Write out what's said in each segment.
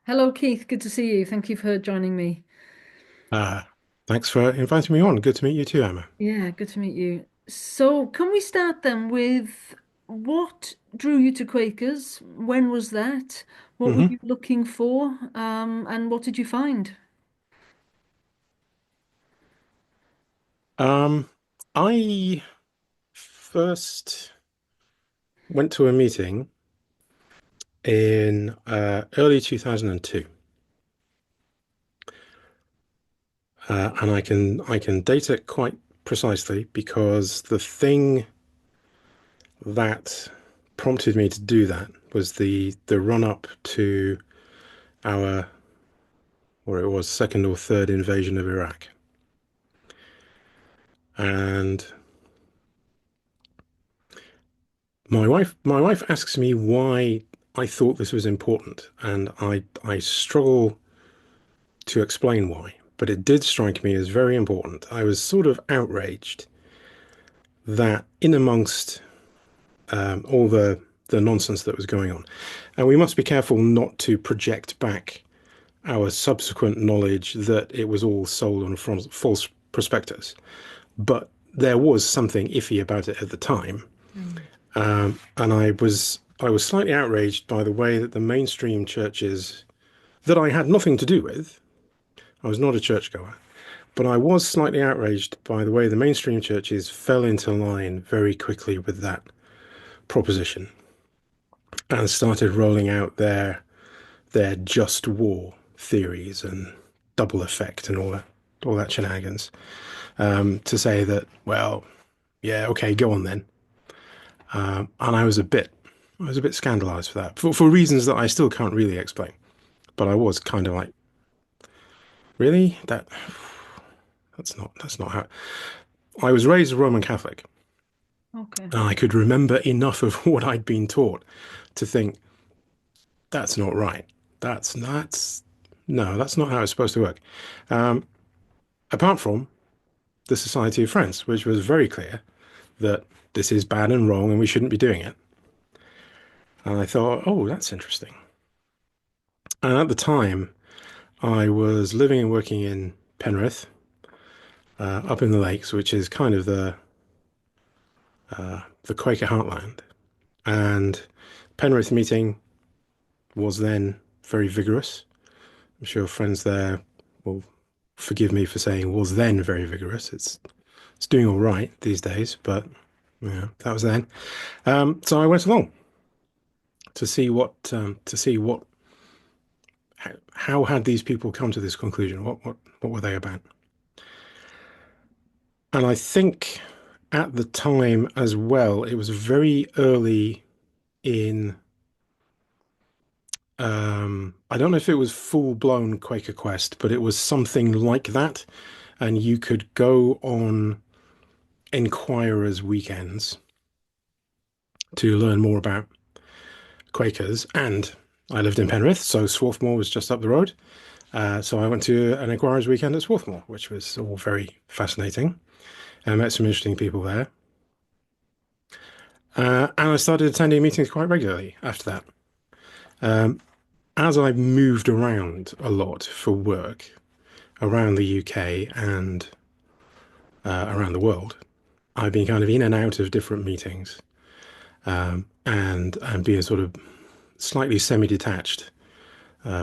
Hello, Keith. Good to see you. Thank you for joining me. Uh, Thanks for inviting me on. Good to meet you too, Emma. Yeah, good to meet you. So, can we start then with what drew you to Quakers? When was that? What were hmm you looking for? And what did you find? Um, I first went to a meeting in early 2002, and I can date it quite precisely because the thing that prompted me to do that was the run up to our, or it was second or third invasion of Iraq, and my wife asks me why I thought this was important, and I struggle to explain why, but it did strike me as very important. I was sort of outraged that in amongst all the nonsense that was going on, and we must be careful not to project back our subsequent knowledge that it was all sold on false prospectus, but there was something iffy about it at the time. Mm. And I was slightly outraged by the way that the mainstream churches that I had nothing to do with, I was not a churchgoer, but I was slightly outraged by the way the mainstream churches fell into line very quickly with that proposition and started rolling out their just war theories and double effect and all that shenanigans, to say that, well, yeah, okay, go on then. And I was a bit scandalized for that, for reasons that I still can't really explain. But I was kind of like, really? That's not how. I was raised a Roman Catholic, Okay. and I could remember enough of what I'd been taught to think that's not right. That's no, that's not how it's supposed to work. Um, Apart from the Society of Friends, which was very clear that this is bad and wrong, and we shouldn't be doing it. And I thought, oh, that's interesting. And at the time, I was living and working in Penrith, up in the lakes, which is kind of the Quaker heartland. And Penrith meeting was then very vigorous. I'm sure friends there will forgive me for saying was then very vigorous. It's doing all right these days, but yeah, that was then. So I went along to see what how had these people come to this conclusion? What were they about? And I think at the time as well, it was very early in. I don't know if it was full-blown Quaker Quest, but it was something like that. And you could go on Enquirer's weekends to learn more about Quakers. And I lived in Penrith, so Swarthmore was just up the road. So I went to an Enquirer's weekend at Swarthmore, which was all very fascinating. I met some interesting people there. And I started attending meetings quite regularly after that. Um, as I've moved around a lot for work around the UK and around the world, I've been kind of in and out of different meetings, and being sort of slightly semi-detached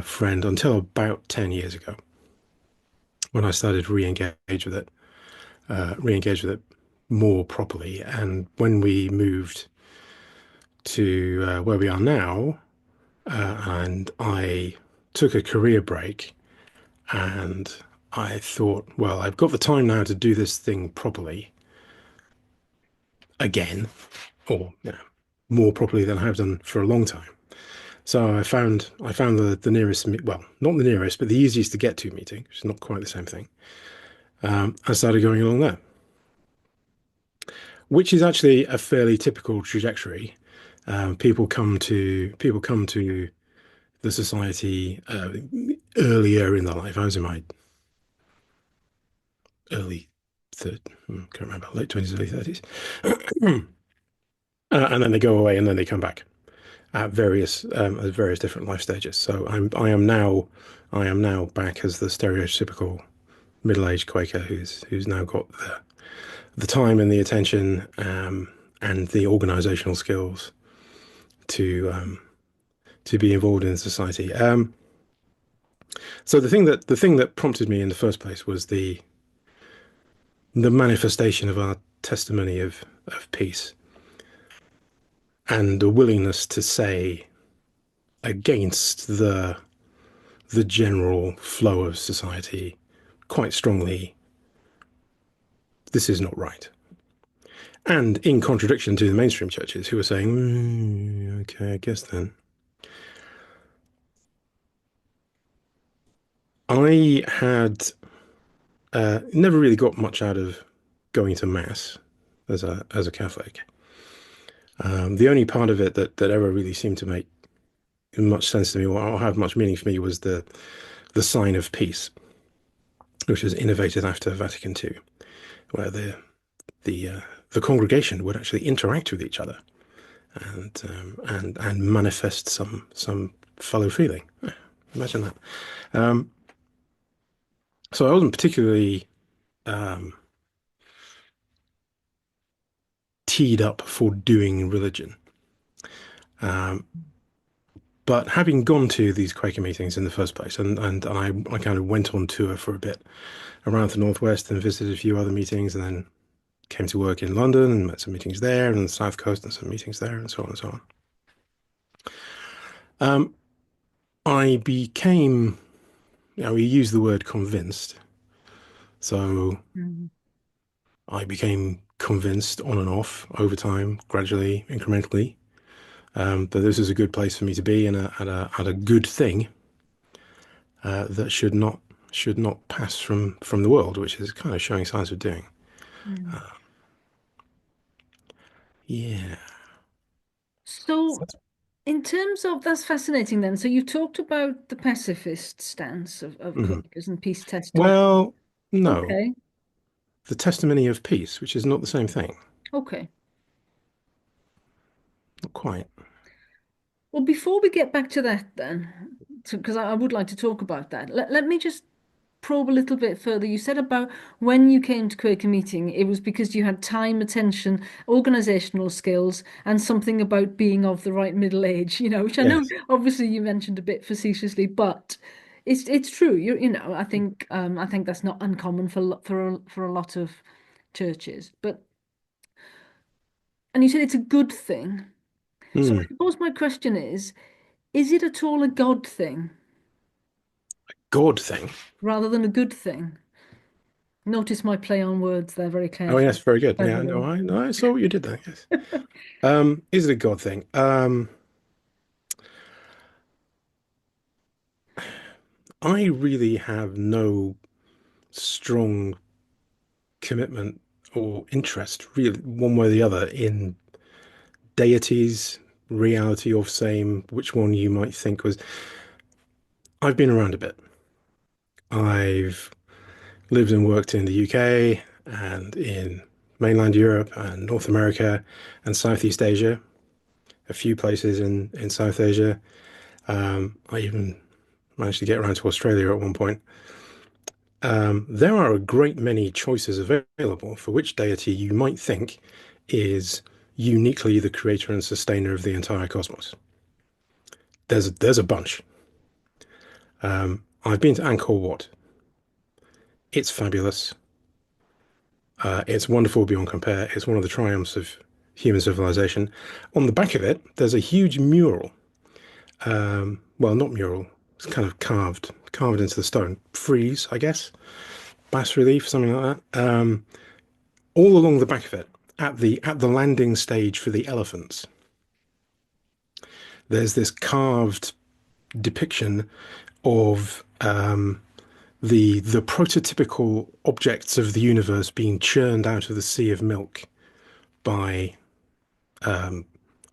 friend until about 10 years ago when I started re-engage with it more properly. And when we moved to where we are now, and I took a career break, and I thought, well, I've got the time now to do this thing properly again, or more properly than I have done for a long time. So I found the nearest, well, not the nearest, but the easiest to get to meeting, which is not quite the same thing. I started going along there, which is actually a fairly typical trajectory. People come to the society earlier in their life. I was in my early third, can't remember, late 20s, early 30s, and then they go away and then they come back. at various different life stages. So I am now back as the stereotypical middle-aged Quaker who's now got the time and the attention and the organizational skills to to be involved in society. So the thing that prompted me in the first place was the manifestation of our testimony of peace and the willingness to say against the general flow of society quite strongly, this is not right. And in contradiction to the mainstream churches who are saying, okay, I guess then. I had never really got much out of going to mass as a Catholic. The only part of it that ever really seemed to make much sense to me or have much meaning for me was the sign of peace, which was innovated after Vatican II, where the uh, the congregation would actually interact with each other and manifest some fellow feeling. Imagine that. Um, so I wasn't particularly um, teed up for doing religion. Um, but having gone to these Quaker meetings in the first place, and I kind of went on tour for a bit around the Northwest and visited a few other meetings, and then came to work in London and met some meetings there, and the South Coast and some meetings there, and so on and so on. Um, I became, we use the word convinced. So Mm. I became convinced on and off over time, gradually, incrementally, that this is a good place for me to be and at a good thing that should not pass from the world, which is kind of showing signs of doing. Mm. Yeah. So, in terms of that's fascinating then. So, you talked about the pacifist stance of Mhm. Quakers and peace testimony. Well, no, Okay, the testimony of peace, which is not the same thing. okay. Not quite. Well, before we get back to that, then, because I would like to talk about that, let me just probe a little bit further. You said about when you came to Quaker meeting, it was because you had time, attention, organizational skills, and something about being of the right middle age, which I know Yes. obviously you mentioned a bit facetiously, but it's true. I think that's not uncommon for a lot of churches. And you said it's a good thing. So I Mm. suppose my question is it at all a God thing God thing. rather than a good thing? Notice my play on words there very Oh yes, carefully. very good. Yeah, Cleverly. no, I saw what you did there. Yes. Is it a God thing? I really have no strong commitment or interest, really, one way or the other, in deities, reality of same, which one you might think was. I've been around a bit. I've lived and worked in the UK and in mainland Europe and North America and Southeast Asia, a few places in South Asia. I even managed to get around to Australia at one point. There are a great many choices available for which deity you might think is uniquely the creator and sustainer of the entire cosmos. There's a bunch. I've been to Angkor Wat. It's fabulous. It's wonderful beyond compare. It's one of the triumphs of human civilization. On the back of it, there's a huge mural. Well, not mural. It's kind of carved into the stone. Frieze, I guess. Bas relief, something like that. All along the back of it, at the landing stage for the elephants, there's this carved depiction of the prototypical objects of the universe being churned out of the sea of milk by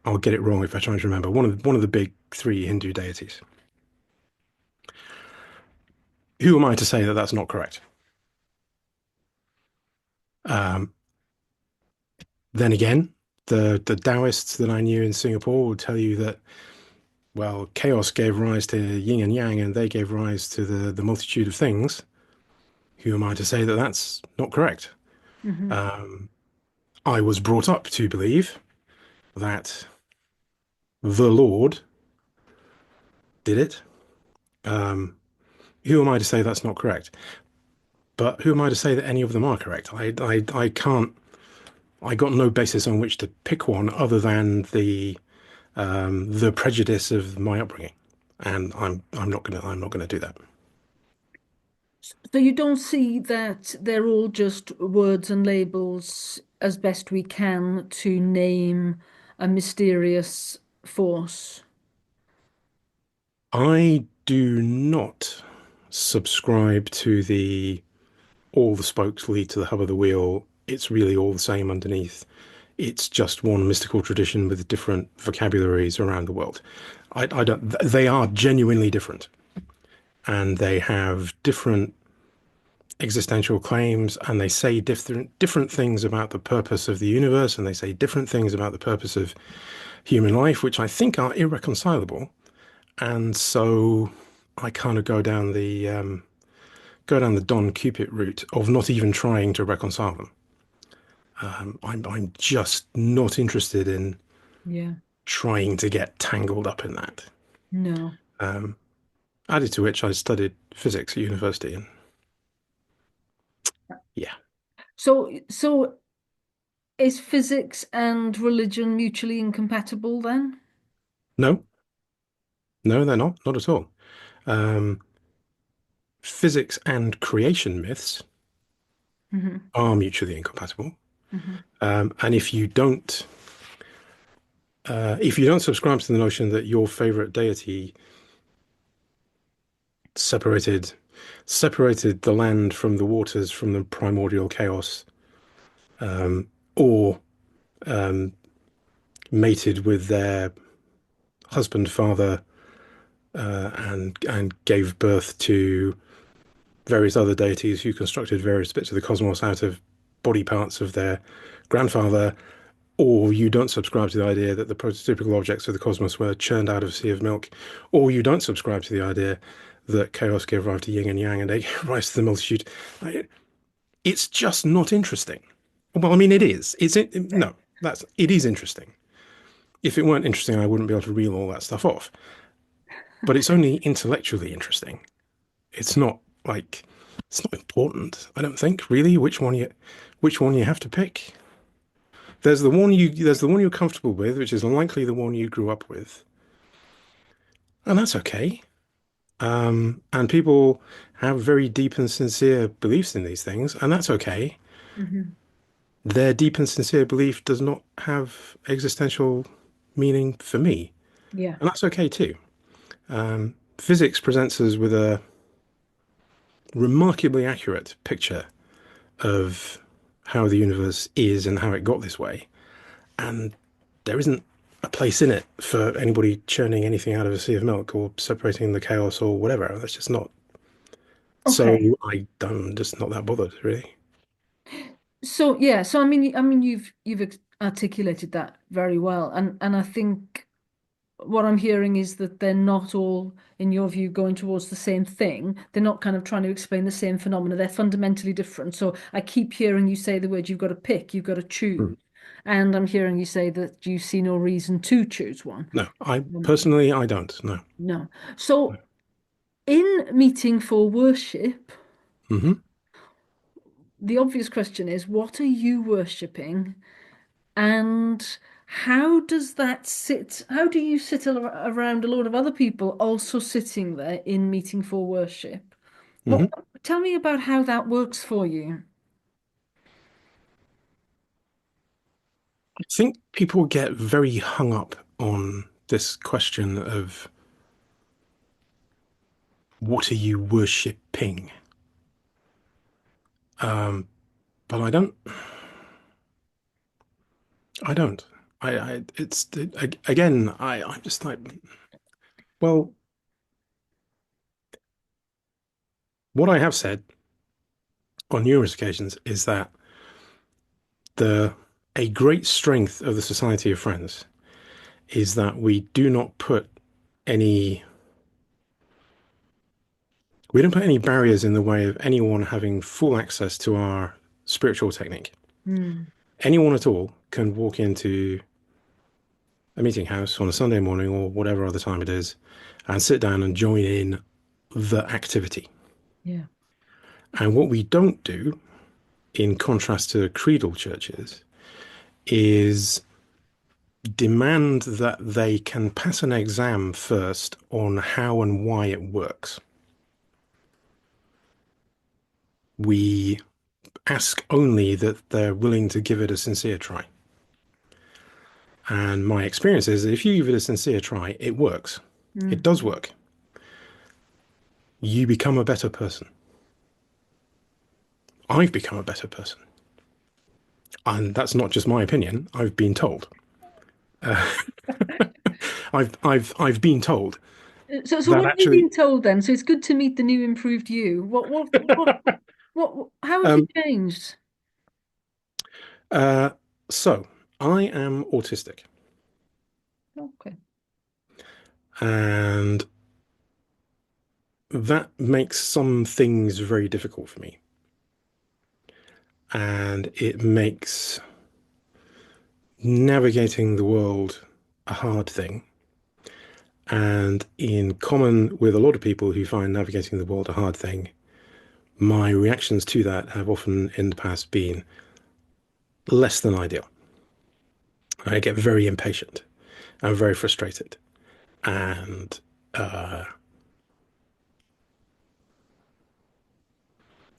I'll get it wrong if I try to remember one of the big three Hindu deities. Who am I to say that that's not correct? Um, then again, the Taoists that I knew in Singapore would tell you that well, chaos gave rise to yin and yang, and they gave rise to the multitude of things. Who am I to say that that's not correct? Hmm. I was brought up to believe that the Lord did it. Um, who am I to say that's not correct? But who am I to say that any of them are correct? I can't. I got no basis on which to pick one other than the prejudice of my upbringing, and I'm not gonna do that. So you don't see that they're all just words and labels as best we can to name a mysterious force. I do not subscribe to the all the spokes lead to the hub of the wheel. It's really all the same underneath. It's just one mystical tradition with different vocabularies around the world. I don't. They are genuinely different, and they have different existential claims, and they say different things about the purpose of the universe, and they say different things about the purpose of human life, which I think are irreconcilable. And so I kind of go down the Don Cupid route of not even trying to reconcile them. I'm just not interested in Yeah. trying to get tangled up in that. No. Um, Added to which, I studied physics at university, and yeah, So is physics and religion mutually incompatible then? no, no, they're not at all. Um, Physics and creation myths Hmm. are mutually incompatible. Hmm. And if you don't subscribe to the notion that your favorite deity separated separated the land from the waters from the primordial chaos, or mated with their husband, father, and gave birth to various other deities who constructed various bits of the cosmos out of body parts of their grandfather, or you don't subscribe to the idea that the prototypical objects of the cosmos were churned out of a sea of milk, or you don't subscribe to the idea that chaos gave rise to yin and yang and they gave rise to the multitude. It's just not interesting. Well, I mean, it is. No, it is interesting. If it weren't interesting, I wouldn't be able to reel all that stuff off. But it's only intellectually interesting. It's not like it's not important. I don't think really which one you have to pick. There's the one you're comfortable with, which is likely the one you grew up with, and that's okay. And people have very deep and sincere beliefs in these things, and that's okay. Hmm. Their deep and sincere belief does not have existential meaning for me, Yeah. and that's okay too. Physics presents us with a remarkably accurate picture of how the universe is and how it got this way, and there isn't a place in it for anybody churning anything out of a sea of milk or separating the chaos or whatever. That's just not. So Okay. I'm just not that bothered, really. So yeah, so I mean you've articulated that very well, and I think what I'm hearing is that they're not all, in your view, going towards the same thing. They're not kind of trying to explain the same phenomena. They're fundamentally different. So I keep hearing you say the word you've got to pick, you've got to Hmm. choose, and I'm hearing you say that you see no reason to choose one. No, I Um, personally, I don't. No. no. No. So in meeting for worship, Hmm. the obvious question is, what are you worshipping? And how does that sit? How do you sit around a lot of other people also sitting there in meeting for worship? What, Hmm. tell me about how that works for you. I think people get very hung up on this question of what are you worshipping? But I don't. I don't. It's again. I'm just like, well, what I have said on numerous occasions is that the a great strength of the Society of Friends is that we do not put any we don't put any barriers in the way of anyone having full access to our spiritual technique. Mm. Anyone at all can walk into a meeting house on a Sunday morning or whatever other time it is and sit down and join in the activity. Yeah. And what we don't do, in contrast to creedal churches, is demand that they can pass an exam first on how and why it works. We ask only that they're willing to give it a sincere try. And my experience is that if you give it a sincere try, it works. It does Mm. work. You become a better person. I've become a better person. And that's not just my opinion. I've been told. I've been told So that what have you actually, been told then? So it's good to meet the new improved you. How have you um, changed? uh, so I am autistic, Okay. and that makes some things very difficult for me, and it makes navigating the world a hard thing. And in common with a lot of people who find navigating the world a hard thing, my reactions to that have often in the past been less than ideal. I get very impatient. I'm very frustrated and uh,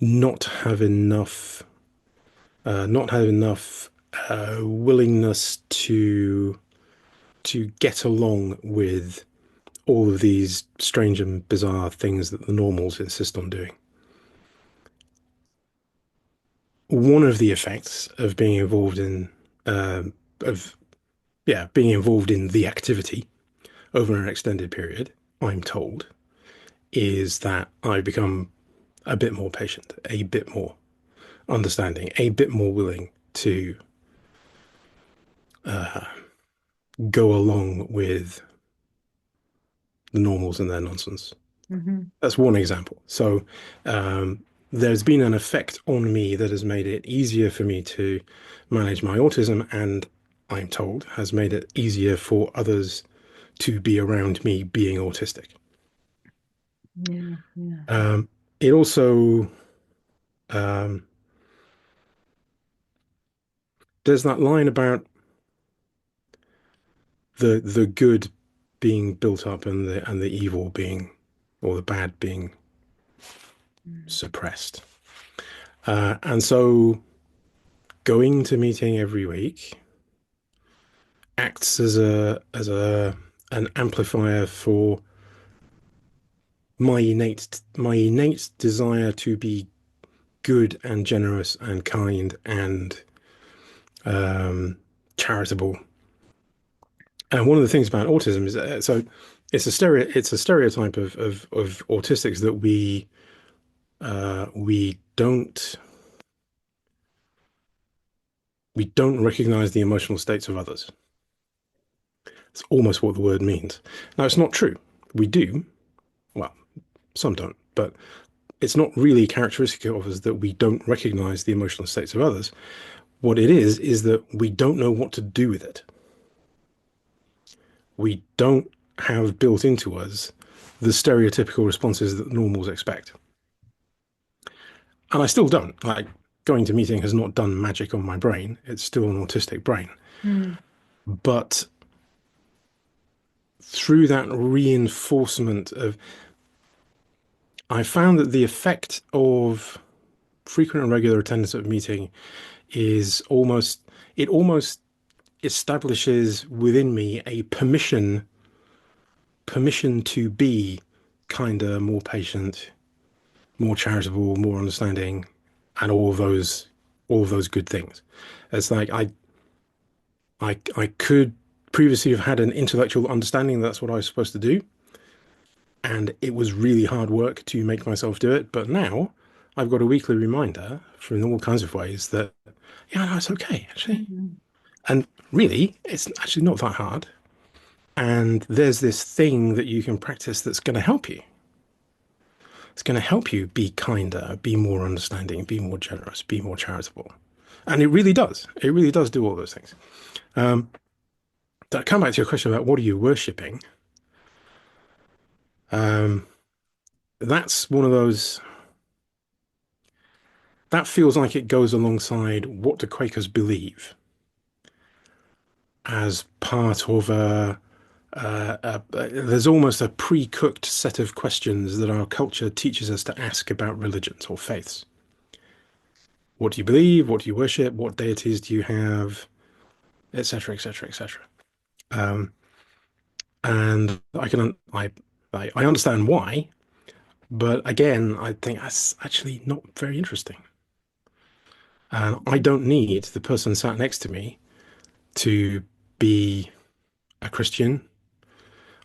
not have enough, not have enough willingness to get along with all of these strange and bizarre things that the normals insist on doing. One of the effects of being involved in of being involved in the activity over an extended period, I'm told, is that I become a bit more patient, a bit more understanding, a bit more willing to go along with the normals and their nonsense. Hmm. That's one example. So there's been an effect on me that has made it easier for me to manage my autism, and I'm told has made it easier for others to be around me being autistic. Yeah, yeah. It also um, there's that line about the good being built up and the evil being or the bad being Mm. suppressed. And so going to meeting every week acts as a an amplifier for my innate desire to be good and generous and kind and charitable. And one of the things about autism is so it's a stereotype of autistics that we don't recognize the emotional states of others. It's almost what the word means. Now, it's not true. We do. Well, some don't, but it's not really characteristic of us that we don't recognize the emotional states of others. What it is that we don't know what to do with it. We don't have built into us the stereotypical responses that normals expect. And I still don't. Like, going to meeting has not done magic on my brain. It's still an autistic brain. Mm. But through that reinforcement of, I found that the effect of frequent and regular attendance at a meeting is almost establishes within me a permission to be kinder, more patient, more charitable, more understanding, and all of those good things. It's like I could previously have had an intellectual understanding that's what I was supposed to do, and it was really hard work to make myself do it. But now I've got a weekly reminder from all kinds of ways that yeah, no, it's okay actually. Mm. And really, it's actually not that hard. And there's this thing that you can practice that's going to help you. It's going to help you be kinder, be more understanding, be more generous, be more charitable. And it really does. It really does do all those things. Um, to come back to your question about what are you worshipping, um, that's one of those that feels like it goes alongside what do Quakers believe as part of there's almost a pre-cooked set of questions that our culture teaches us to ask about religions or faiths. What do you believe? What do you worship? What deities do you have? Etc. Etc. Etc. And I understand why, but again, I think that's actually not very interesting. And I don't need the person sat next to me to be a Christian.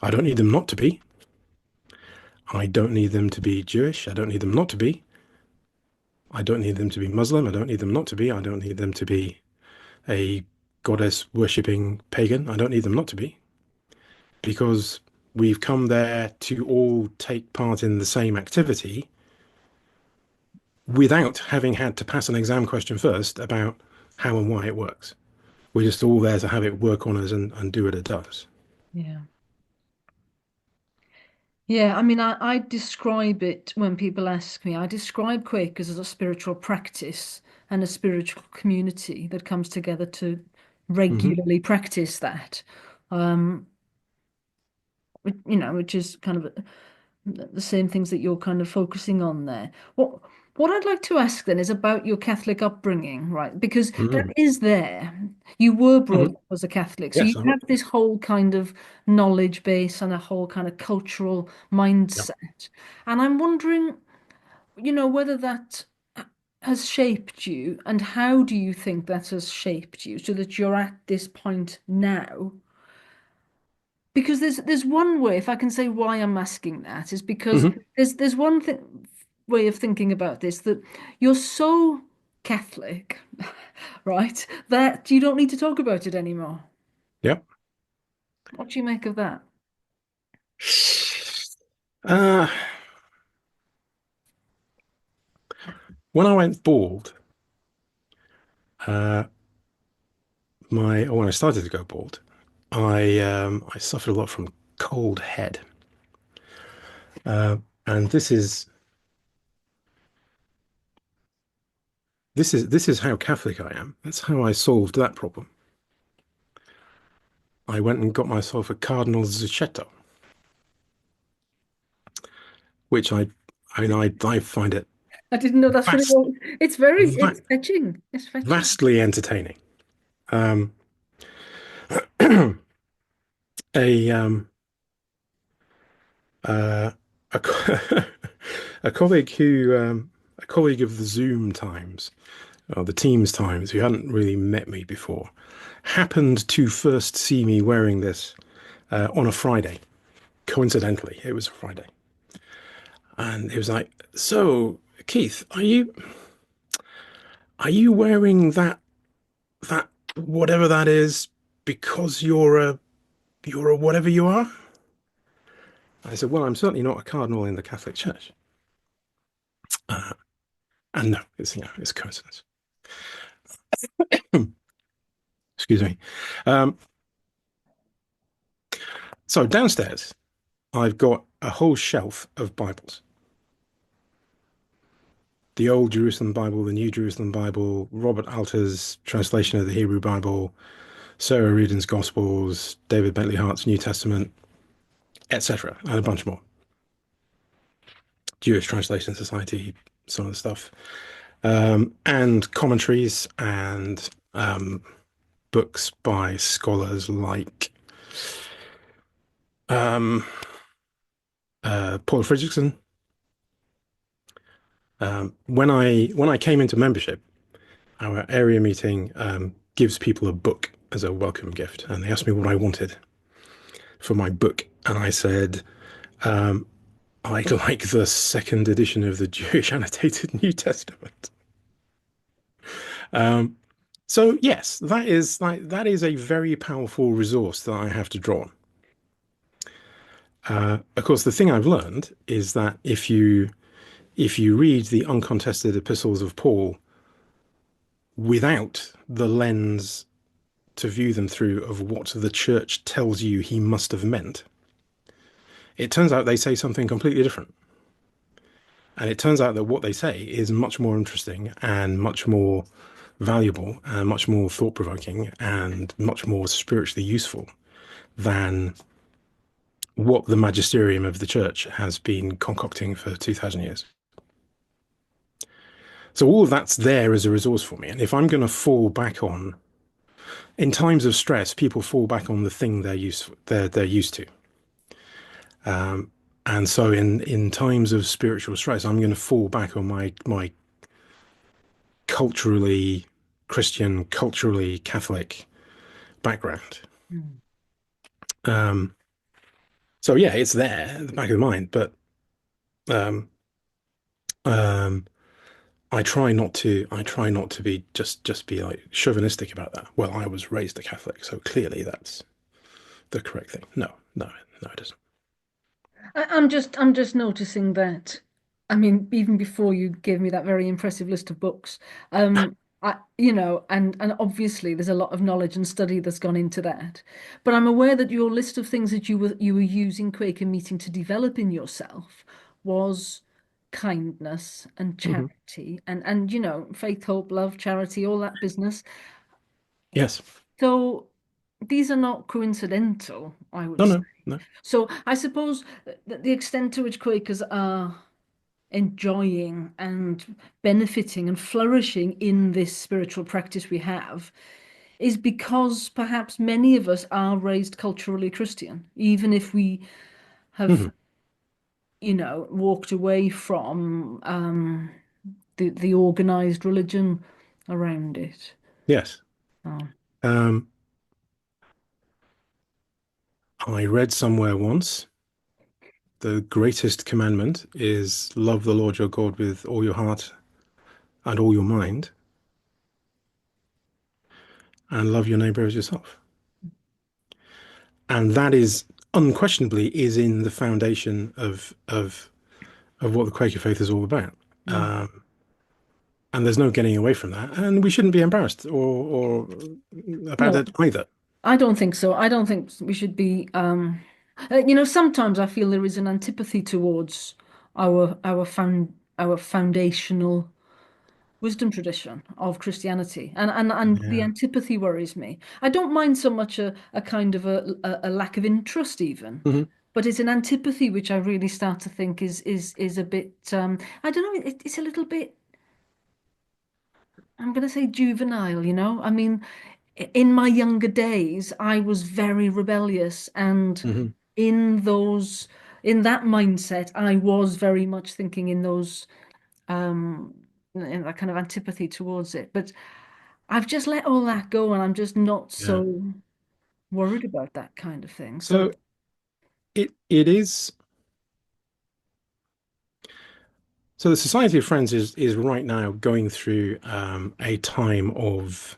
I don't need them not to be. I don't need them to be Jewish. I don't need them not to be. I don't need them to be Muslim. I don't need them not to be. I don't need them to be a goddess worshipping pagan. I don't need them not to be because we've come there to all take part in the same activity without having had to pass an exam question first about how and why it works. We're just all there to have it work on us and do what it does. Yeah. Yeah, I mean, I describe it when people ask me, I describe Quakers as a spiritual practice and a spiritual community that comes together to Hmm. regularly practice that. Um, which is kind of the same things that you're kind of focusing on there. What I'd like to ask then is about your Catholic upbringing, right? Because that Hmm. is there. You were brought Hmm. up as a Catholic, so you Yes, I have would. this whole kind of knowledge base and a whole kind of cultural Yeah. mindset. And I'm wondering, whether that has shaped you and how do you think that has shaped you so that you're at this point now? Because there's one way, if I can say why I'm asking that, is because Hmm. there's one way of thinking about this that you're so Catholic, right, that you don't need to talk about it anymore. Yeah. What do you make of that? Uh, when I went bald, uh, when I started to go bald, I suffered a lot from cold head, uh, and this is how Catholic I am. That's how I solved that problem. I went and got myself a Cardinal Zucchetto, which I find it I didn't know that's what it vast, was. va It's fetching. It's fetching. vastly entertaining. Um, a uh, a, a colleague a colleague of the Zoom times, or the Teams times, who hadn't really met me before, happened to first see me wearing this on a Friday. Coincidentally, it was a Friday, and he was like, "So, Keith, are you wearing that whatever that is because you're a whatever you are?" I said, "Well, I'm certainly not a cardinal in the Catholic Church." Uh, and no, it's coincidence. Excuse me. Um, so downstairs, I've got a whole shelf of Bibles. The Old Jerusalem Bible, the New Jerusalem Bible, Robert Alter's translation of the Hebrew Bible, Sarah Reardon's Gospels, David Bentley Hart's New Testament, etc., and a bunch more. Jewish Translation Society, some of the stuff, and commentaries and books by scholars like um, Paul Fredrickson. When I came into membership, our area meeting gives people a book as a welcome gift, and they asked me what I wanted for my book, and I said I'd like the second edition of the Jewish Annotated New Testament. So yes, that is a very powerful resource that I have to draw on. Of course, the thing I've learned is that if you read the uncontested epistles of Paul without the lens to view them through of what the church tells you he must have meant, it turns out they say something completely different. And it turns out that what they say is much more interesting and much more valuable and much more thought provoking and much more spiritually useful than what the magisterium of the church has been concocting for 2,000 years. So all of that's there as a resource for me. And if I'm going to fall back on, in times of stress, people fall back on the thing they're used to. And so in times of spiritual stress, I'm going to fall back on my culturally Christian, culturally Catholic background. Mm. Um, so yeah, it's there at the back of the mind, but um, um, I try not to be just be like chauvinistic about that. Well, I was raised a Catholic, so clearly that's the correct thing. No, no, no, it isn't. I'm just noticing that. I mean, even before you gave me that very impressive list of books, and obviously there's a lot of knowledge and study that's gone into that. But I'm aware that your list of things that you were using Quaker Meeting to develop in yourself was kindness and Hmm. charity and faith, hope, love, charity, all that business. Yes. So these are not coincidental, I would No, say. no, no. So I suppose that the extent to which Quakers are enjoying and benefiting and flourishing in this spiritual practice we have is because perhaps many of us are raised culturally Christian, even if we have, Hmm. walked away from the organized religion around it. Yes. Oh. Um, I read somewhere once the greatest commandment is love the Lord your God with all your heart and all your mind, and love your neighbor as yourself. And that is unquestionably is in the foundation of what the Quaker faith is all about. Mm. And there's no getting away from that. And we shouldn't be embarrassed or about No, it either. I don't think so. I don't think we should be. Sometimes I feel there is an antipathy towards our foundational wisdom tradition of Christianity, and the Yeah. antipathy worries me. I don't mind so much a kind of a lack of interest even, Hmm. but it's an antipathy which I really start to think is a bit. I don't know. It's a little bit. I'm going to say juvenile. I mean, in my younger days, I was very rebellious, and Hmm. in those, in that mindset, I was very much thinking in those, um, in that kind of antipathy towards it. But I've just let all that go, and I'm just not Yeah. so worried about that kind of thing. So, So it is. So the Society of Friends is right now going through a time of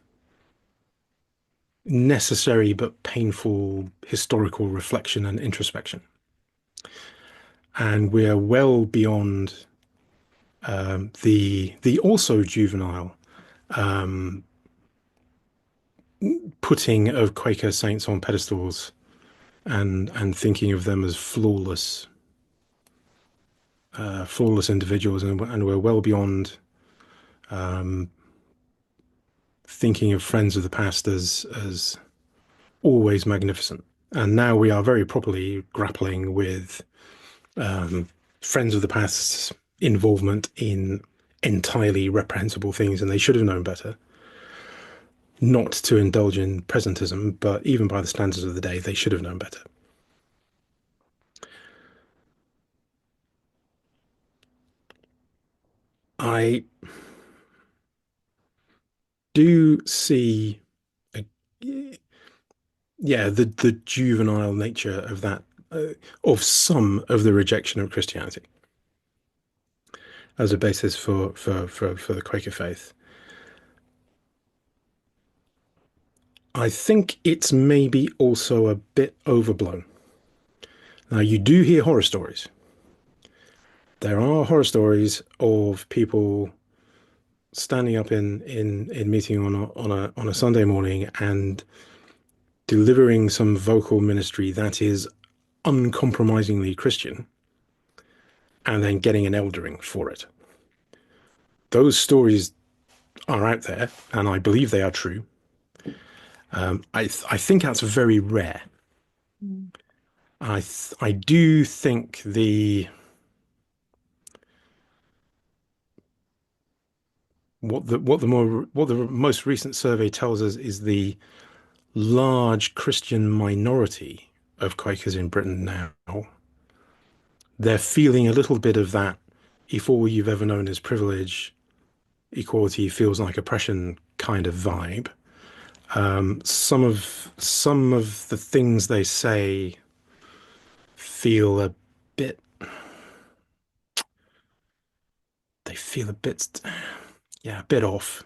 necessary but painful historical reflection and introspection. And we're well beyond the also juvenile putting of Quaker saints on pedestals and thinking of them as flawless individuals, and we're well beyond thinking of friends of the past as always magnificent. And now we are very properly grappling with friends of the past's involvement in entirely reprehensible things, and they should have known better. Not to indulge in presentism, but even by the standards of the day, they should have known better. I do see, a, yeah, the juvenile nature of that, of some of the rejection of Christianity as a basis for the Quaker faith. I think it's maybe also a bit overblown. Now, you do hear horror stories. There are horror stories of people standing up in meeting on a Sunday morning and delivering some vocal ministry that is uncompromisingly Christian, and then getting an eldering for it. Those stories are out there, and I believe they are true. I think that's very rare. Mm. I do think what the most recent survey tells us is the large Christian minority of Quakers in Britain now. They're feeling a little bit of that. If all you've ever known is privilege, equality feels like oppression kind of vibe. Some of the things they say feel a bit. They feel a bit, yeah, a bit off.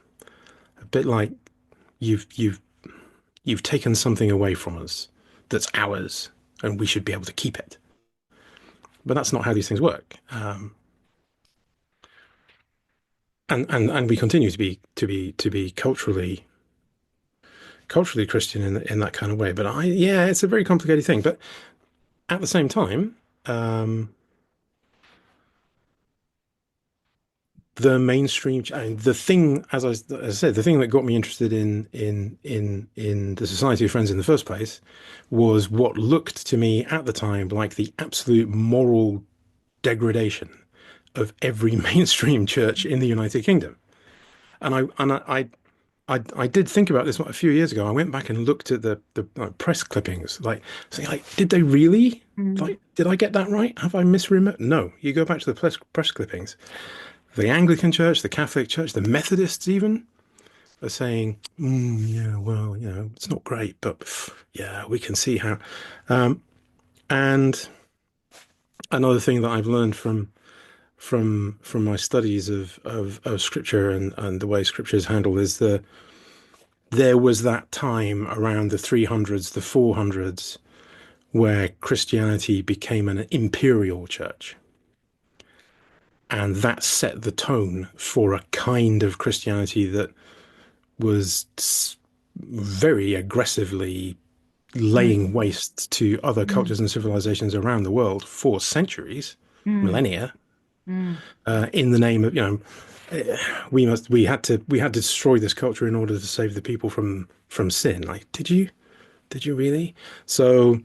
A bit like you've you've taken something away from us that's ours, and we should be able to keep it. But that's not how these things work. And we continue to be culturally Christian in that kind of way. But yeah, it's a very complicated thing. But at the same time, um, the mainstream, and the thing, as I said, the thing that got me interested in the Society of Friends in the first place was what looked to me at the time like the absolute moral degradation of every mainstream church in the United Kingdom. And I did think about this a few years ago. I went back and looked at the like, press clippings, like saying, like, did they really? Mm. Like, did I get that right? Have I misremembered? No. You go back to the press clippings. The Anglican Church, the Catholic Church, the Methodists even are saying, yeah, well, it's not great, but yeah, we can see how. And another thing that I've learned from my studies of scripture and the way scripture is handled is there was that time around the 300s, the 400s, where Christianity became an imperial church. And that set the tone for a kind of Christianity that was very aggressively Mm. laying waste to other Mm. cultures and civilizations around the world for centuries, Mm. millennia, Mm. in the name of, we had to destroy this culture in order to save the people from sin. Like, did you really? So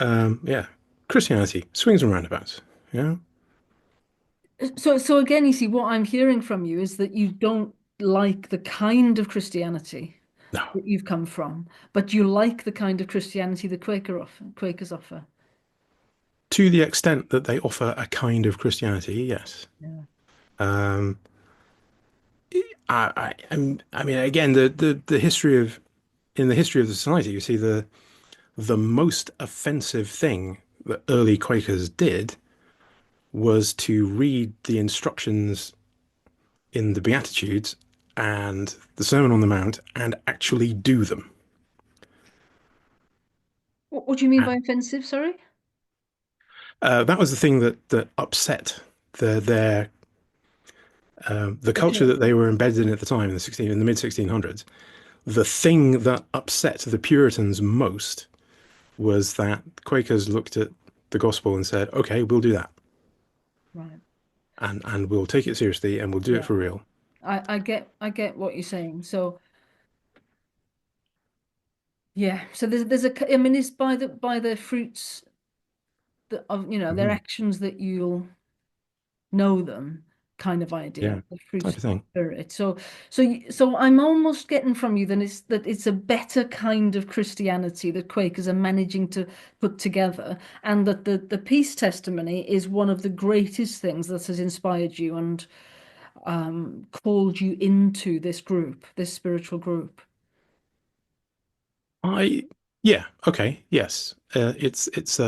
yeah, Christianity swings and roundabouts. Yeah, So again, you see, what I'm hearing from you is that you don't like the kind of Christianity no, that you've come from, but you like the kind of Christianity the Quakers offer. to the extent that they offer a kind of Christianity, yes. Yeah. Um, I mean, again, the history of in the history of the society, you see the most offensive thing that early Quakers did was to read the instructions in the Beatitudes and the Sermon on the Mount and actually do them. What do you mean by And offensive? Sorry. that was the thing that upset their the culture Okay. that they were embedded in at the time in the mid 1600s. The thing that upset the Puritans most was that Quakers looked at the gospel and said, "Okay, we'll do that, Right. and we'll take it seriously, and we'll do it Yeah. for real." I get what you're saying. So yeah. So I mean, it's by the fruits that of their Mhm. actions that you'll know them kind of idea, Yeah, the fruits type of of the thing. spirit. So I'm almost getting from you then it's a better kind of Christianity that Quakers are managing to put together, and that the peace testimony is one of the greatest things that has inspired you and called you into this group, this spiritual group. I Yeah, okay, yes, it's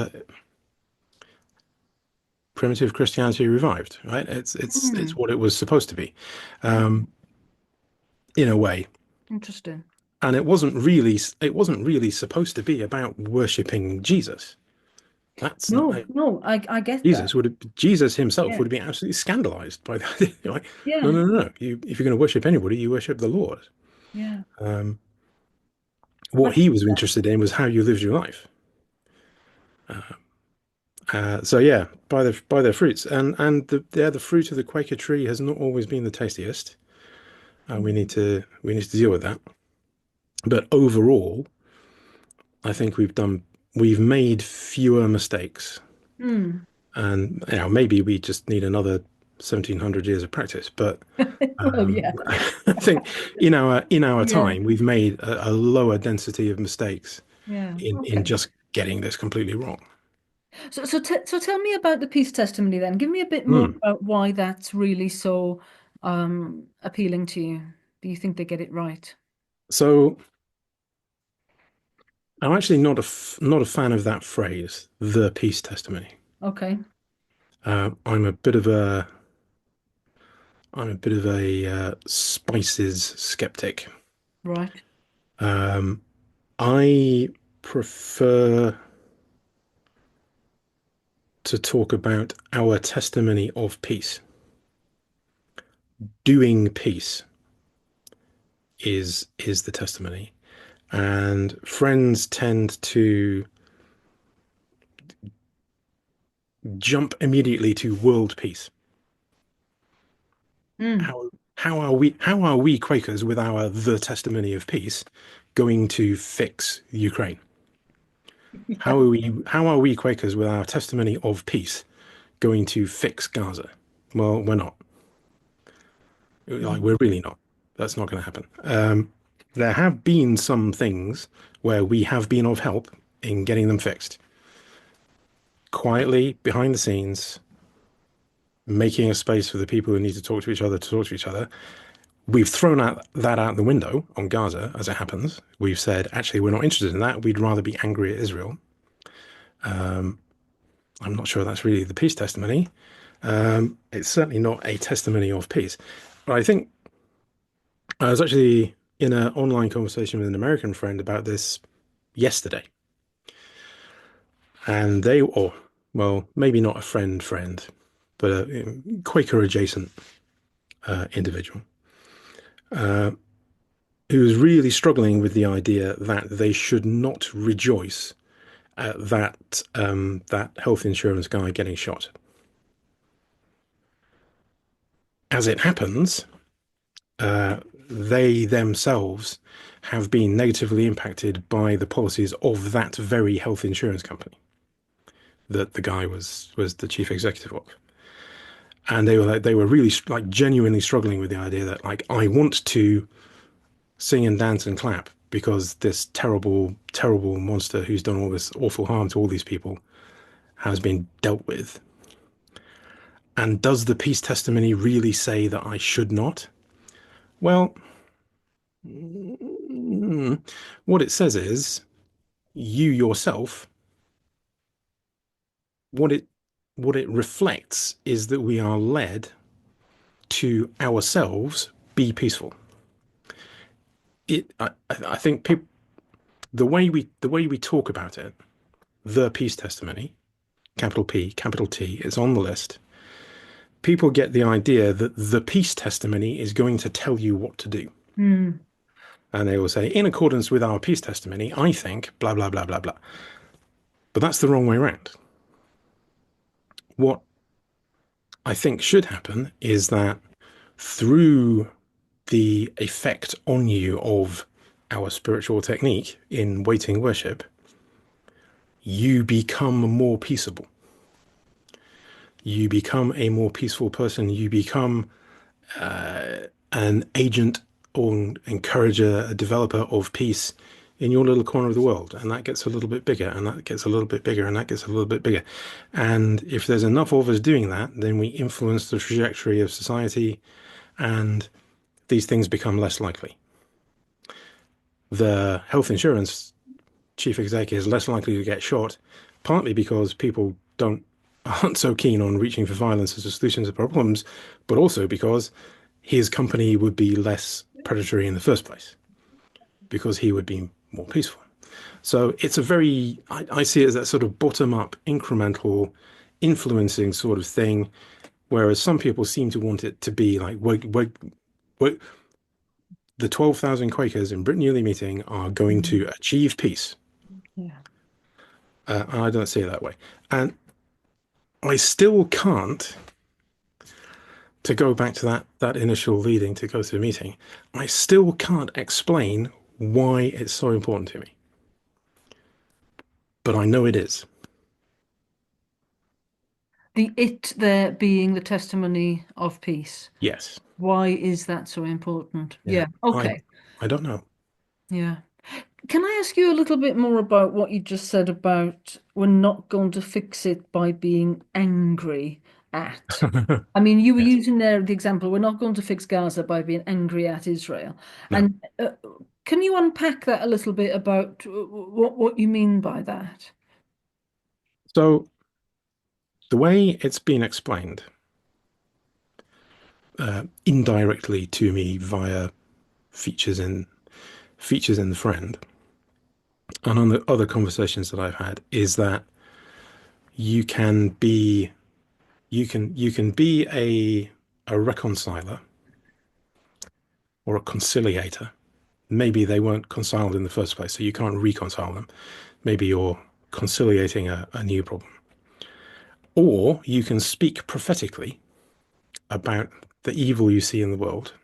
primitive Christianity revived, right? It's Hmm. what it was supposed to be, Hmm. um, in a way. Interesting. And it wasn't really supposed to be about worshiping Jesus. That's No, no, I get that. Jesus himself Yeah, would have been absolutely scandalized by that. Like, no, yeah, no, no, no. If you're going to worship anybody, you worship the Lord. yeah. Um, I what he get was that. interested in was how you lived your life. So yeah, by their fruits, and the fruit of the Quaker tree has not always been the tastiest. We need to deal with that. But overall, I think we've made fewer mistakes, Mm. and maybe we just need another 1700 years of practice. But Well, yeah, I think in our yeah, time we've made a lower density of mistakes yeah. in Okay. just getting this completely wrong. So tell me about the peace testimony then. Give me a bit more Hmm. about why that's really so appealing to you. Do you think they get it right? So I'm actually not a fan of that phrase, the peace testimony. Okay, I'm a bit of a spices skeptic. right. Um, I prefer to talk about our testimony of peace. Doing peace is the testimony, and friends tend to jump immediately to world peace. Mm. How are we Quakers with our the testimony of peace going to fix Ukraine? How are we Quakers with our testimony of peace going to fix Gaza? Well, we're not. Like, Mm. we're really not. That's not going to happen. There have been some things where we have been of help in getting them fixed. Quietly, behind the scenes, making a space for the people who need to talk to each other to talk to each other. We've thrown that out the window on Gaza, as it happens. We've said, actually, we're not interested in that. We'd rather be angry at Israel. I'm not sure that's really the peace testimony. It's certainly not a testimony of peace. But I think I was actually in an online conversation with an American friend about this yesterday, and or well, maybe not a friend, but a Quaker adjacent individual who was really struggling with the idea that they should not rejoice at that health insurance guy getting shot. As it happens, they themselves have been negatively impacted by the policies of that very health insurance company that the guy was the chief executive of. And they were really like genuinely struggling with the idea that, like, I want to sing and dance and clap because this terrible, terrible monster who's done all this awful harm to all these people has been dealt with. And does the peace testimony really say that I should not? Well, what it says is you yourself, what it what it reflects is that we are led to ourselves be peaceful. I think people, the way we talk about it, the peace testimony, capital P, capital T, is on the list. People get the idea that the peace testimony is going to tell you what to do. Mm. And they will say, in accordance with our peace testimony, I think blah, blah, blah, blah, blah. But that's the wrong way around. What I think should happen is that through the effect on you of our spiritual technique in waiting worship, you become more peaceable. You become a more peaceful person. You become an agent or encourager, a developer of peace in your little corner of the world. And that gets a little bit bigger, and that gets a little bit bigger, and that gets a little bit bigger. And if there's enough of us doing that, then we influence the trajectory of society, and these things become less likely. The health insurance chief executive is less likely to get shot, partly because people aren't so keen on reaching for violence as a solution to problems, but also because his company would be less predatory in the first place, because he would be more peaceful. So it's a very, I see it as that sort of bottom-up, incremental, influencing sort of thing, whereas some people seem to want it to be like, we're, the 12,000 Quakers in Britain Yearly Meeting are going to Mm. achieve peace. Yeah. I don't see it that way. And I still can't, to go back to that initial leading to go to the meeting, I still can't explain why it's so important to me. But I know it is. The it there being the testimony of peace. Yes. Why is that so important? Yeah. Yeah. I Okay. I don't know. Yeah. Can I ask you a little bit more about what you just said about we're not going to fix it by being angry at? I mean, you were Yes. using there the example, we're not going to fix Gaza by being angry at Israel. No. And can you unpack that a little bit about what you mean by that? So the way it's been explained indirectly to me via features in features in the friend and on the other conversations that I've had is that you can be you can be a reconciler or a conciliator. Maybe they weren't conciled in the first place, so you can't reconcile them. Maybe you're conciliating a new problem. Or you can speak prophetically about the evil you see in the world.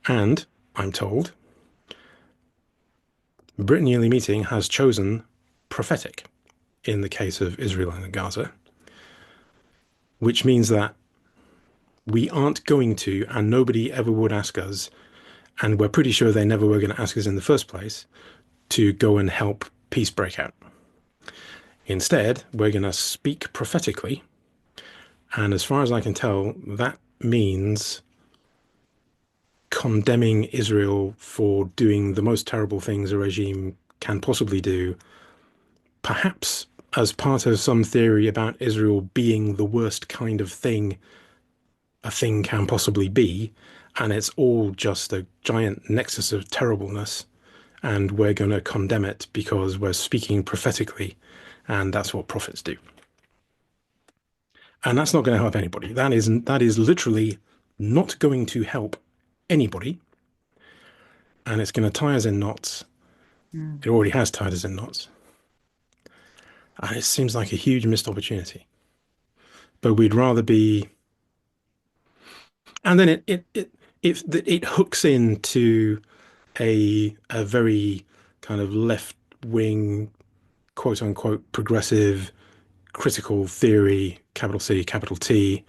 And I'm told Britain Yearly Meeting has chosen prophetic in the case of Israel and Gaza, which means that we aren't going to, and nobody ever would ask us, and we're pretty sure they never were going to ask us in the first place, to go and help peace break out. Instead, we're going to speak prophetically. And as far as I can tell, that means condemning Israel for doing the most terrible things a regime can possibly do, perhaps as part of some theory about Israel being the worst kind of thing a thing can possibly be. And it's all just a giant nexus of terribleness. And we're going to condemn it because we're speaking prophetically. And that's what prophets do. And that's not going to help anybody. That is literally not going to help anybody. And it's going to tie us in knots. Mm. It already has tied us in knots. And it seems like a huge missed opportunity. But we'd rather be, and then it hooks into a very kind of left wing, quote unquote, progressive critical theory, capital C, capital T,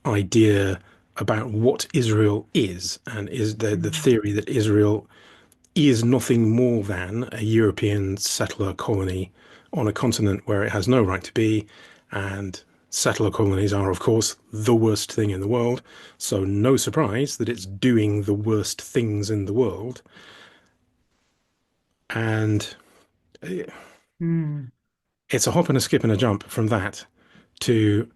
idea about what Israel is, and is the Mm. theory that Israel is nothing more than a European settler colony on a continent where it has no right to be. And settler colonies are, of course, the worst thing in the world. So, no surprise that it's doing the worst things in the world. And Mm. it's a hop and a skip and a jump from that to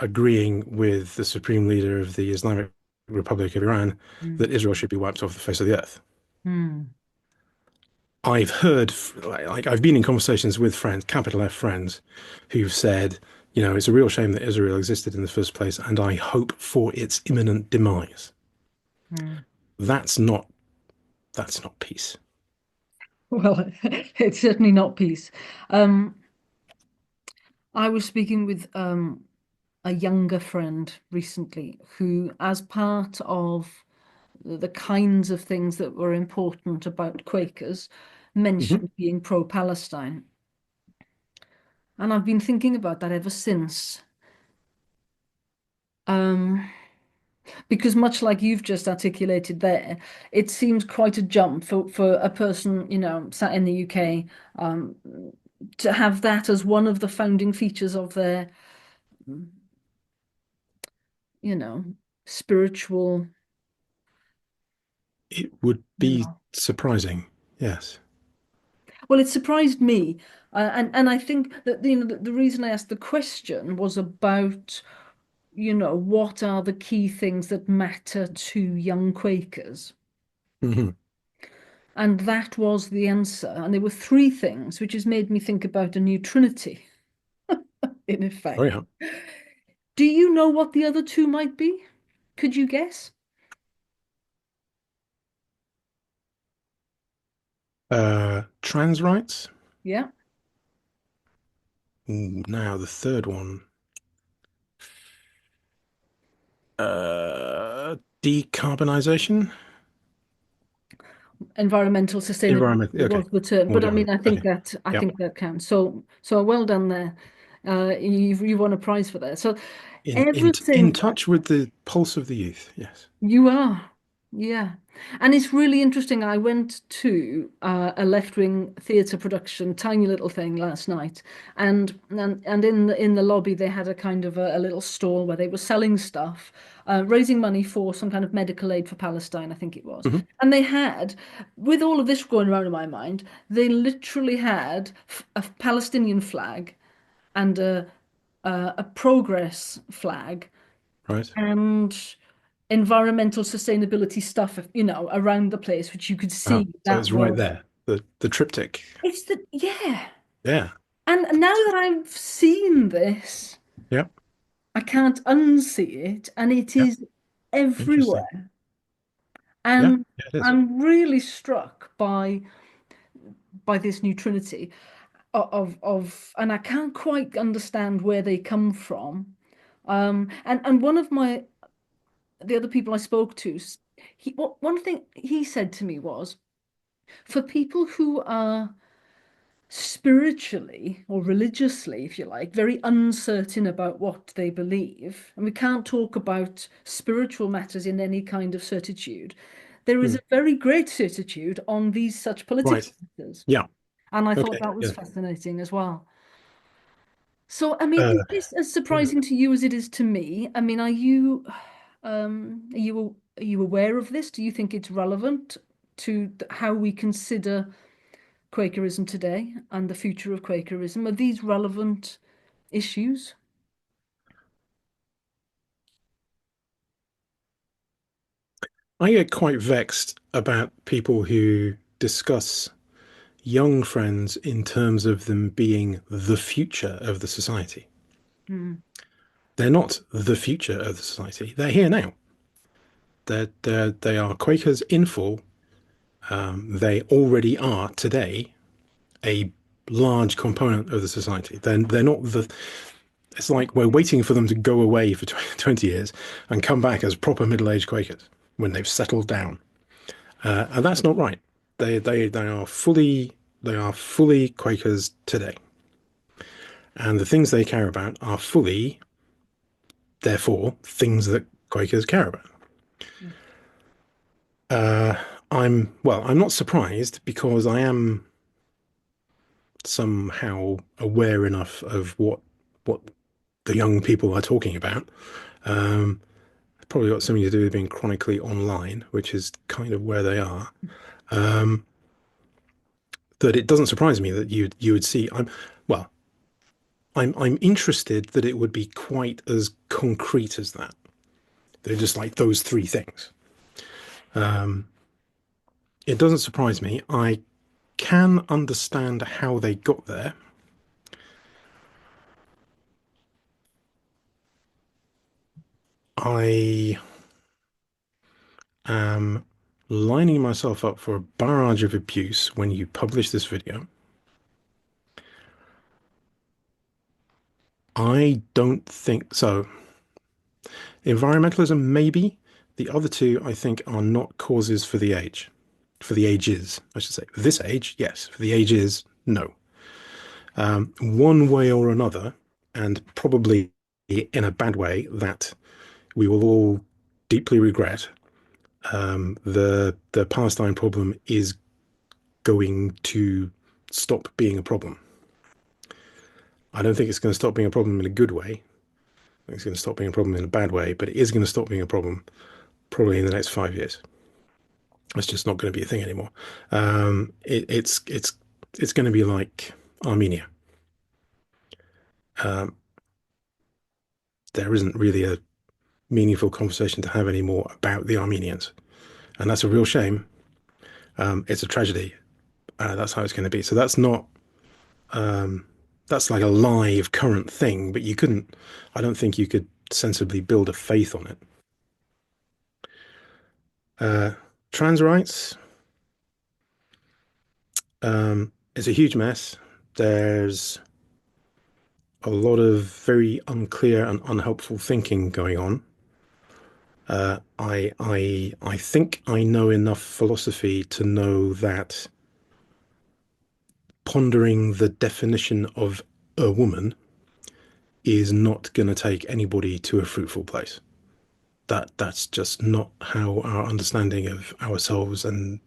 agreeing with the supreme leader of the Islamic Republic of Iran that Mm. Israel should be wiped off the face of the earth. Mm. I've heard, like, I've been in conversations with friends, capital F friends, who've said, it's a real shame that Israel existed in the first place, and I hope for its imminent demise. Mm. That's not that's not peace. Well, it's certainly not peace. Um, I was speaking with a younger friend recently who, as part of the kinds of things that were important about Quakers, Mhm. mentioned being pro-Palestine. And I've been thinking about that ever since. Um, because much like you've just articulated there, it seems quite a jump for a person, sat in the UK, um, to have that as one of the founding features of their, you know, spiritual, It would you be know. surprising. Yes. Well, it surprised me, and I think that the reason I asked the question was about what are the key things that matter to young Quakers. Mhm. And that was the answer. And there were three things, which has made me think about a new trinity, in Oh effect. yeah. Do you know what the other two might be? Could you guess? Trans rights. Yeah. Now the third one. Decarbonization. Environmental sustainability Environment. Okay. was the term, More but I mean, generally. Okay. I Yep. think that counts. So well done there. You won a prize for that. So In everything touch with the pulse of the youth. Yes. you are, yeah, and it's really interesting. I went to a left-wing theatre production, tiny little thing last night, and in the lobby they had a kind of a little stall where they were selling stuff, raising money for some kind of medical aid for Palestine, I think it was. Hmm. And they had, with all of this going around in my mind, they literally had a Palestinian flag and a progress flag Right. and environmental sustainability stuff, around the place, which you could Ah, see so that it's right was. there. The triptych. It's the, yeah. Yeah. And now that I've seen this, Yep. I can't unsee it, and it Yep. is Interesting. everywhere. Yeah. And Yeah, it is. I'm really struck by this new trinity and I can't quite understand where they come from. And one of the other people I spoke to, one thing he said to me was, for people who are spiritually or religiously, if you like, very uncertain about what they believe, and we can't talk about spiritual matters in any kind of certitude, there is Hmm. a very great certitude on these such political Right. matters. Yeah. And I thought Okay. that was Yeah. fascinating as well. So, I mean, Uh, is this as yeah. surprising to you as it is to me? I mean, are you aware of this? Do you think it's relevant to how we consider Quakerism today and the future of Quakerism? Are these relevant issues? I get quite vexed about people who discuss young friends in terms of them being the future of the society. Hmm. They're not the future of the society. They're here now. They are Quakers in full. They already are today a large component of the society. They're not the. It's like we're waiting for them to go away for 20 years and come back as proper middle-aged Quakers when they've settled down. And that's not right. They are fully Quakers today, and the things they care about are fully, therefore, things that Quakers care about. Uh, I'm not surprised because I am somehow aware enough of what the young people are talking about. Um, it's probably got something to do with being chronically online, which is kind of where they are. Um, that it doesn't surprise me that you would see. Well, I'm interested that it would be quite as concrete as that. They're just like those three things. Um, it doesn't surprise me. I can understand how they got there. I am lining myself up for a barrage of abuse when you publish this video. I don't think so. Environmentalism, maybe. The other two, I think, are not causes for the age. For the ages, I should say. For this age, yes. For the ages, no. One way or another, and probably in a bad way that we will all deeply regret, the Palestine problem is going to stop being a problem. I don't think it's going to stop being a problem in a good way. I think it's going to stop being a problem in a bad way, but it is going to stop being a problem probably in the next 5 years. It's just not going to be a thing anymore. It's going to be like Armenia. Um, there isn't really a meaningful conversation to have anymore about the Armenians, and that's a real shame. It's a tragedy. That's how it's going to be. So that's not that's like a live current thing, but you couldn't. I don't think you could sensibly build a faith on it. Uh, Trans rights is a huge mess. There's a lot of very unclear and unhelpful thinking going on. I think I know enough philosophy to know that pondering the definition of a woman is not going to take anybody to a fruitful place. That's just not how our understanding of ourselves and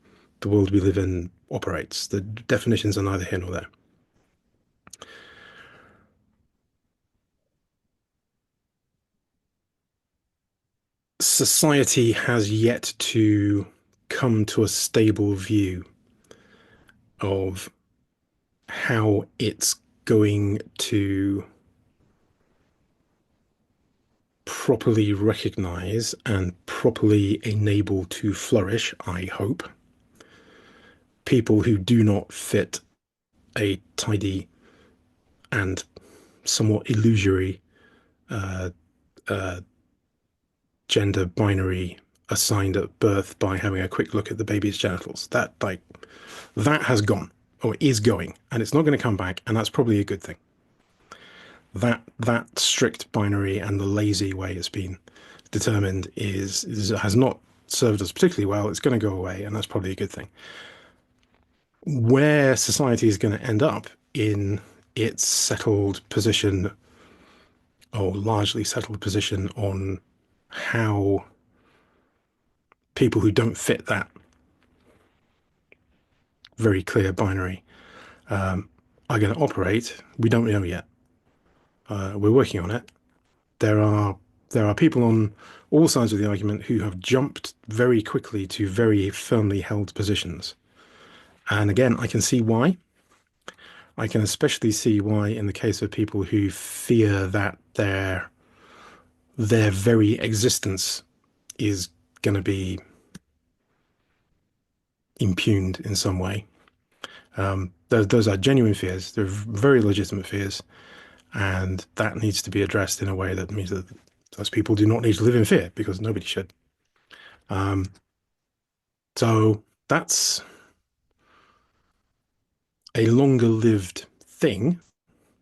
the world we live in operates. The definitions are neither here nor there. Society has yet to come to a stable view of how it's going to properly recognize and properly enable to flourish, I hope, people who do not fit a tidy and somewhat illusory uh, uh, gender binary assigned at birth by having a quick look at the baby's genitals. That has gone or is going, and it's not going to come back, and that's probably a good thing. That strict binary and the lazy way it's been determined is has not served us particularly well. It's going to go away, and that's probably a good thing. Where society is going to end up in its settled position or largely settled position on how people who don't fit that very clear binary are going to operate, we don't know yet. We're working on it. There are there are people on all sides of the argument who have jumped very quickly to very firmly held positions. And again, I can see why. I can especially see why in the case of people who fear that their very existence is going to be impugned in some way. Those are genuine fears. They're very legitimate fears, and that needs to be addressed in a way that means that those people do not need to live in fear because nobody should. Um, so that's a longer-lived thing,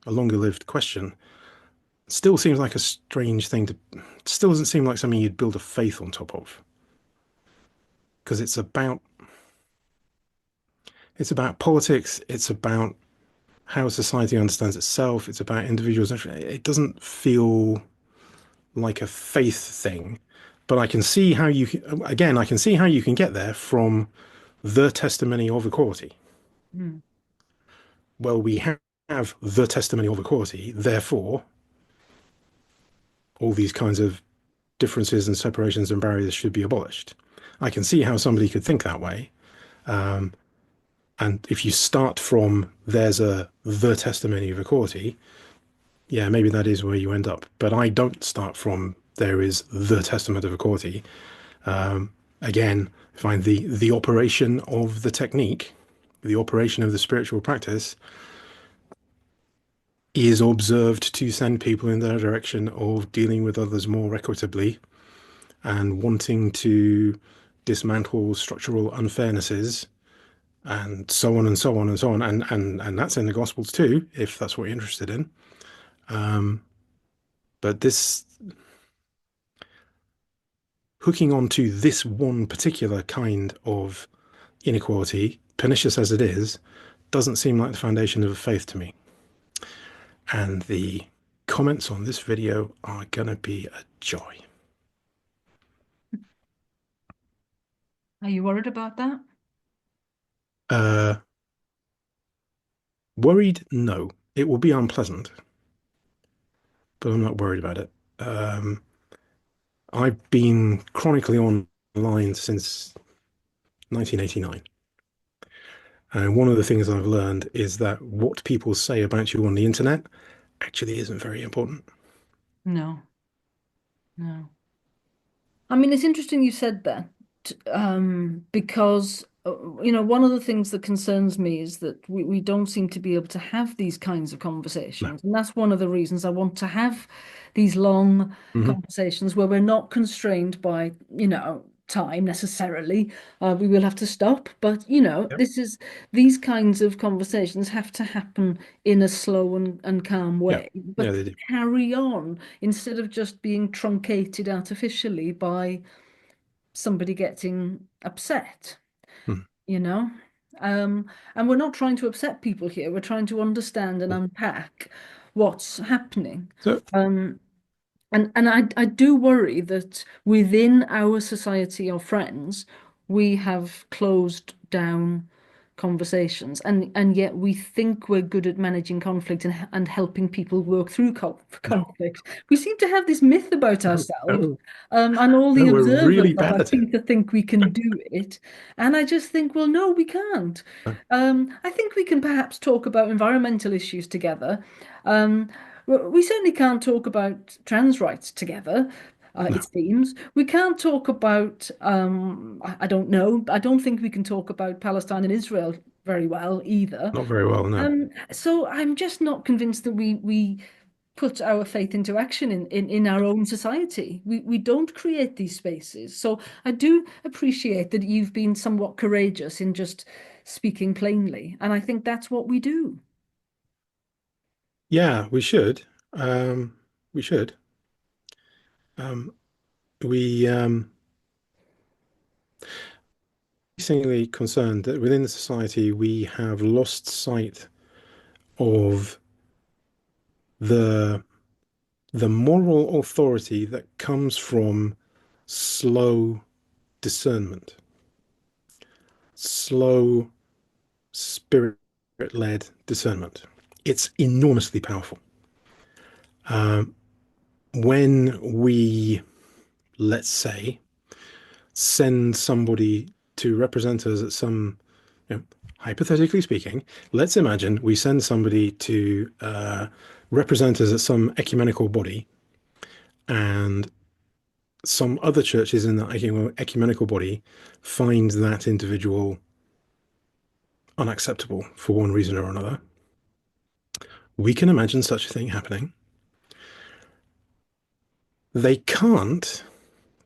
a longer-lived question. Still seems like a strange thing to. Still doesn't seem like something you'd build a faith on top of because it's about politics. It's about how society understands itself. It's about individuals. It doesn't feel like a faith thing, but I can see how you again. I can see how you can get there from the testimony of equality. Mm. Well, we have the testimony of equality, therefore, all these kinds of differences and separations and barriers should be abolished. I can see how somebody could think that way. And if you start from there's a the testimony of equality, yeah, maybe that is where you end up. But I don't start from there is the testament of equality. Again, I find the operation of the technique, the operation of the spiritual practice is observed to send people in the direction of dealing with others more equitably and wanting to dismantle structural unfairnesses and so on and so on and so on. And that's in the Gospels too, if that's what you're interested in. But this hooking onto this one particular kind of inequality, pernicious as it is, doesn't seem like the foundation of a faith to me. And the comments on this video are going to be a joy. Are you worried about that? Uh, Worried? No. It will be unpleasant, but I'm not worried about it. Um, I've been chronically online since 1989. And one of the things I've learned is that what people say about you on the internet actually isn't very important. No, no. I mean, it's interesting you said that, because one of the things that concerns me is that we don't seem to be able to have these kinds of No. conversations. And that's one of the reasons I want to have these long Hmm. conversations where we're not constrained by, time necessarily. We will have to stop. But, Yep. these kinds of conversations have to happen in a slow and calm Yeah. way, Yeah, but they do. carry on instead of just being truncated artificially by somebody getting upset Hmm. you know? And we're not trying to upset people here. We're trying to understand and unpack what's happening. So, Um, and I do worry that within our society of friends, we have closed down conversations, and yet we think we're good at managing conflict and helping people work through no, conflict. We seem to have this myth about no, ourselves, no, and all the no, we're observers really of bad us at it. seem to think we can do it. And I just think, well, no, we can't. No, I think we can perhaps talk about environmental issues together. Um, we certainly can't talk about trans rights together, no, it seems. We can't talk about, I don't know, I don't think we can talk about Palestine and Israel very well either. not very well, no. So I'm just not convinced that we put our faith into action in our own society. We don't create these spaces. So I do appreciate that you've been somewhat courageous in just speaking plainly. And I think that's what we do. Yeah, we should. We should. Um, we increasingly concerned that within the society we have lost sight of the the moral authority that comes from slow discernment, slow spirit-led discernment. It's enormously powerful. Um, when we, let's say, send somebody to represent us at some, hypothetically speaking, let's imagine we send somebody to represent us at some ecumenical body, and some other churches in that ecumenical body find that individual unacceptable for one reason or another. We can imagine such a thing happening. They can't,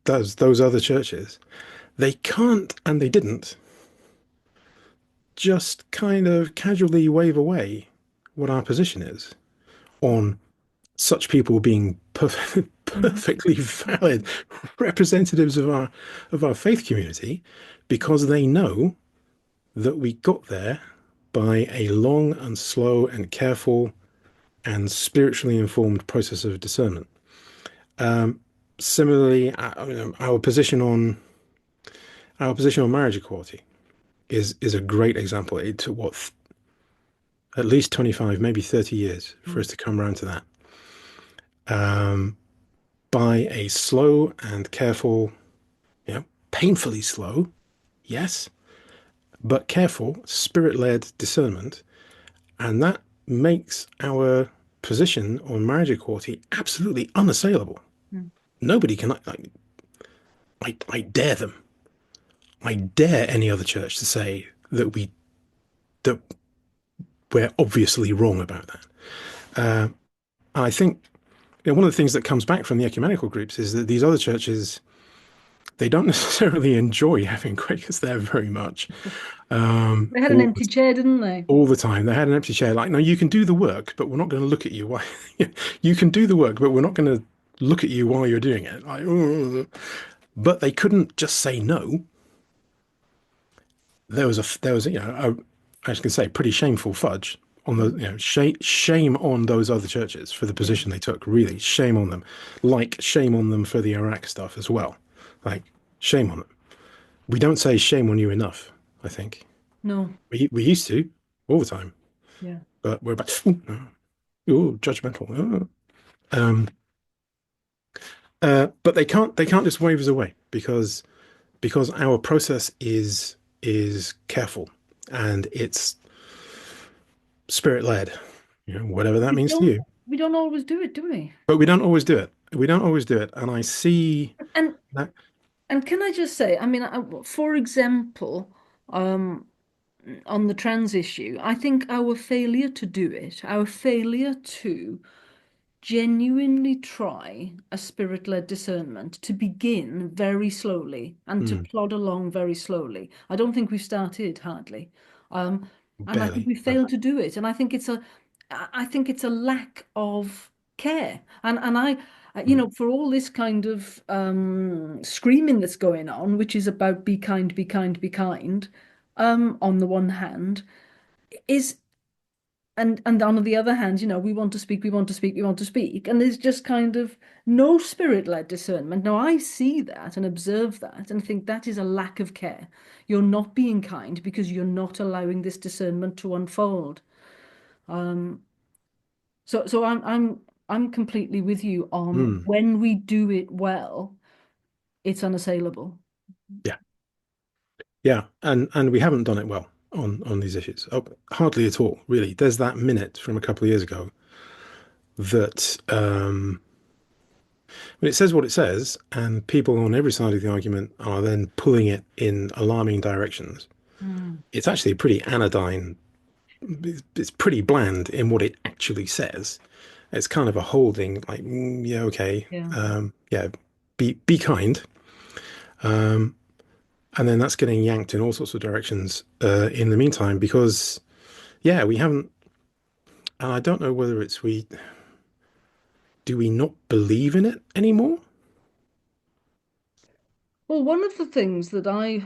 those other churches, they can't, and they didn't just kind of casually wave away what our position is on such people being Mhm. perfectly valid representatives of our faith community, because they know that we got there by a long and slow and careful and spiritually informed process of discernment. Um, Similarly, our position on marriage equality is a great example. It took what, at least 25, maybe 30 years for us to come around to that. Um, by a slow and careful, painfully slow, yes, but careful, spirit-led discernment, and that makes our position on marriage equality absolutely unassailable. Mm. Nobody can. I dare them. I dare any other church to say that we're obviously wrong about that. I think one of the things that comes back from the ecumenical groups is that these other churches, they don't necessarily enjoy having Quakers there very much. They had an All empty chair, didn't they? all the time, they had an empty chair. Like, no, you can do the work, but we're not going to look at you. Why? You can do the work, but we're not going to look at you while you're doing it. Like, but they couldn't just say no. There was I was going to say pretty shameful fudge on the shame on those other churches for the Yeah. position they took. Really, shame on them. Like shame on them for the Iraq stuff as well. Like shame on them. We don't say shame on you enough. I think No. we used to all the time, Yeah. but we're back. Oh, judgmental. But they can't just wave us away because our process is careful and it's spirit led, whatever that We means to don't you. we don't always do it, do we? But we don't always do it. We don't always do it. And I see And that. and can I just say, I mean, for example, um, on the trans issue. I think our failure to do it, our failure to genuinely try a spirit-led discernment to begin very slowly and to Mm, plod along very slowly. I don't think we've started hardly. Um, and I think barely. we No. failed to do it. And I think it's a lack of care. And you Mm, know, for all this kind of screaming that's going on, which is about be kind, be kind, be kind, on the one hand, is and on the other hand, you know, we want to speak, we want to speak, we want to speak, and there's just kind of no spirit-led discernment. Now, I see that and observe that and think that is a lack of care. You're not being kind because you're not allowing this discernment to unfold. Um, so I'm completely with you on mm, when we do it well, it's unassailable. yeah. Yeah. And we haven't done it well on these issues. Oh, hardly at all, really. There's that minute from a couple of years ago that when it says what it says, and people on every side of the argument are then pulling it in alarming directions. Mm, It's actually pretty anodyne. It's pretty bland in what it actually says. It's kind of a holding, like, yeah, okay, yeah. yeah, be kind, and then that's getting yanked in all sorts of directions in the meantime because, yeah, we haven't. And I don't know whether it's we do we not believe in it anymore. Well, one of the things that I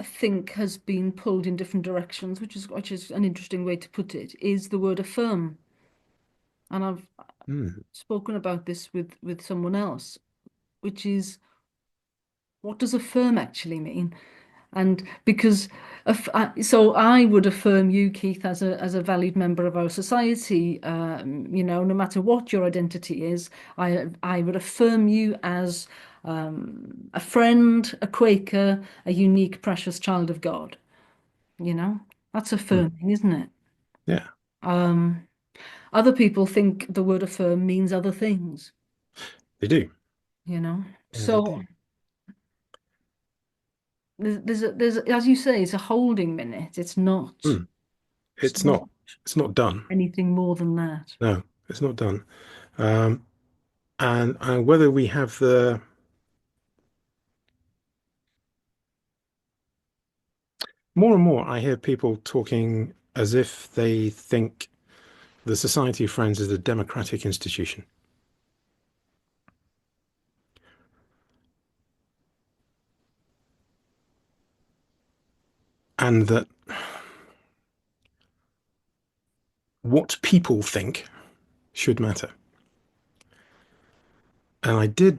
think has been pulled in different directions, which is an interesting way to put it, is the word affirm. And I've Hmm. spoken about this with someone else, which is what does affirm actually mean? And because so I would affirm you, Keith, as a valued member of our society. You know, no matter what your identity is, I would affirm you as a friend, a Quaker, a unique, precious child of God. You know, that's Hmm. affirming, isn't it? Yeah, Um, Other people think the word affirm means other things, they do. you know. Yeah, they So do. there's as you say, it's a holding minute. Hmm. It's It's not. not It's not done. anything more than that. No, it's not done. Um, and whether we have the more and more, I hear people talking as if they think the Society of Friends is a democratic institution, and that what people think should matter. And I did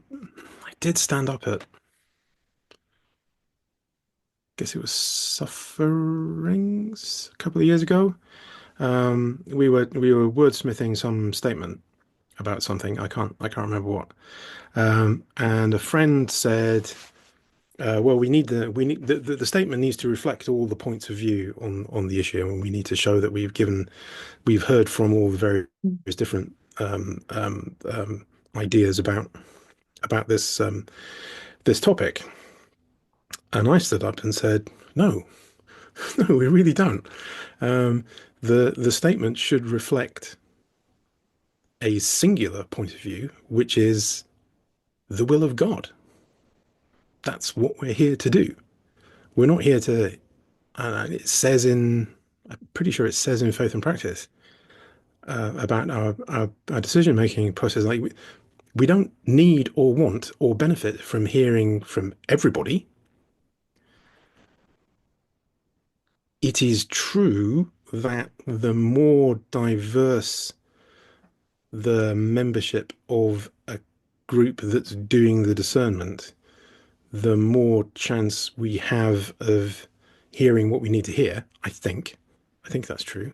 stand up at, I guess it was Sufferings a couple of years ago. We were wordsmithing some statement about something. I can't remember what. And a friend said, "Well, the statement needs to reflect all the points of view on the issue, and we need to show that we've heard from all the various different ideas about this topic." And I stood up and said, "No, no, we really don't. Um, the statement should reflect a singular point of view, which is the will of God. That's what we're here to do. We're not here to." It says in, I'm pretty sure it says in Faith and Practice about our decision making process. Like we don't need or want or benefit from hearing from everybody. It is true that the more diverse the membership of a group that's doing the discernment, the more chance we have of hearing what we need to hear. I think that's true.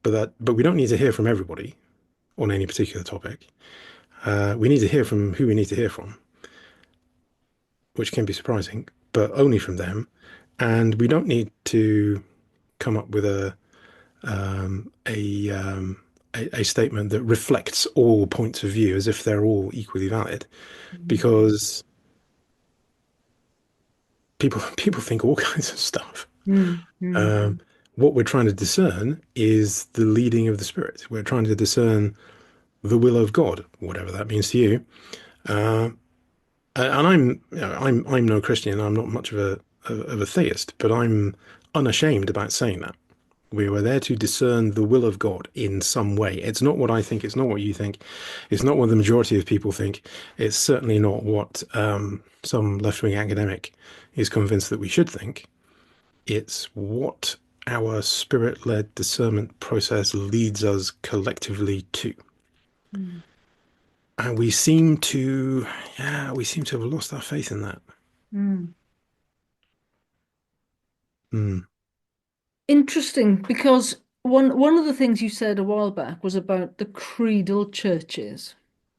But we don't need to hear from everybody on any particular topic. We need to hear from who we need to hear from, which can be surprising, but only from them. And we don't need to come up with um, a, um, a statement that reflects all points of view as if they're all equally valid, Mhm. because people think all kinds of stuff. Mm, mm, Um, what we're trying to discern is the leading of the Spirit. We're trying to discern the will of God, whatever that means to you. Uh, and I'm no Christian. I'm not much of a theist, but I'm unashamed about saying that. We were there to discern the will of God in some way. It's not what I think. It's not what you think. It's not what the majority of people think. It's certainly not what some left-wing academic is convinced that we should think. It's what our spirit-led discernment process leads us collectively to. mm, And we seem to, yeah, we seem to have lost our faith in that. mm. Mm, Interesting, because one of the things you said a while back was about the creedal churches.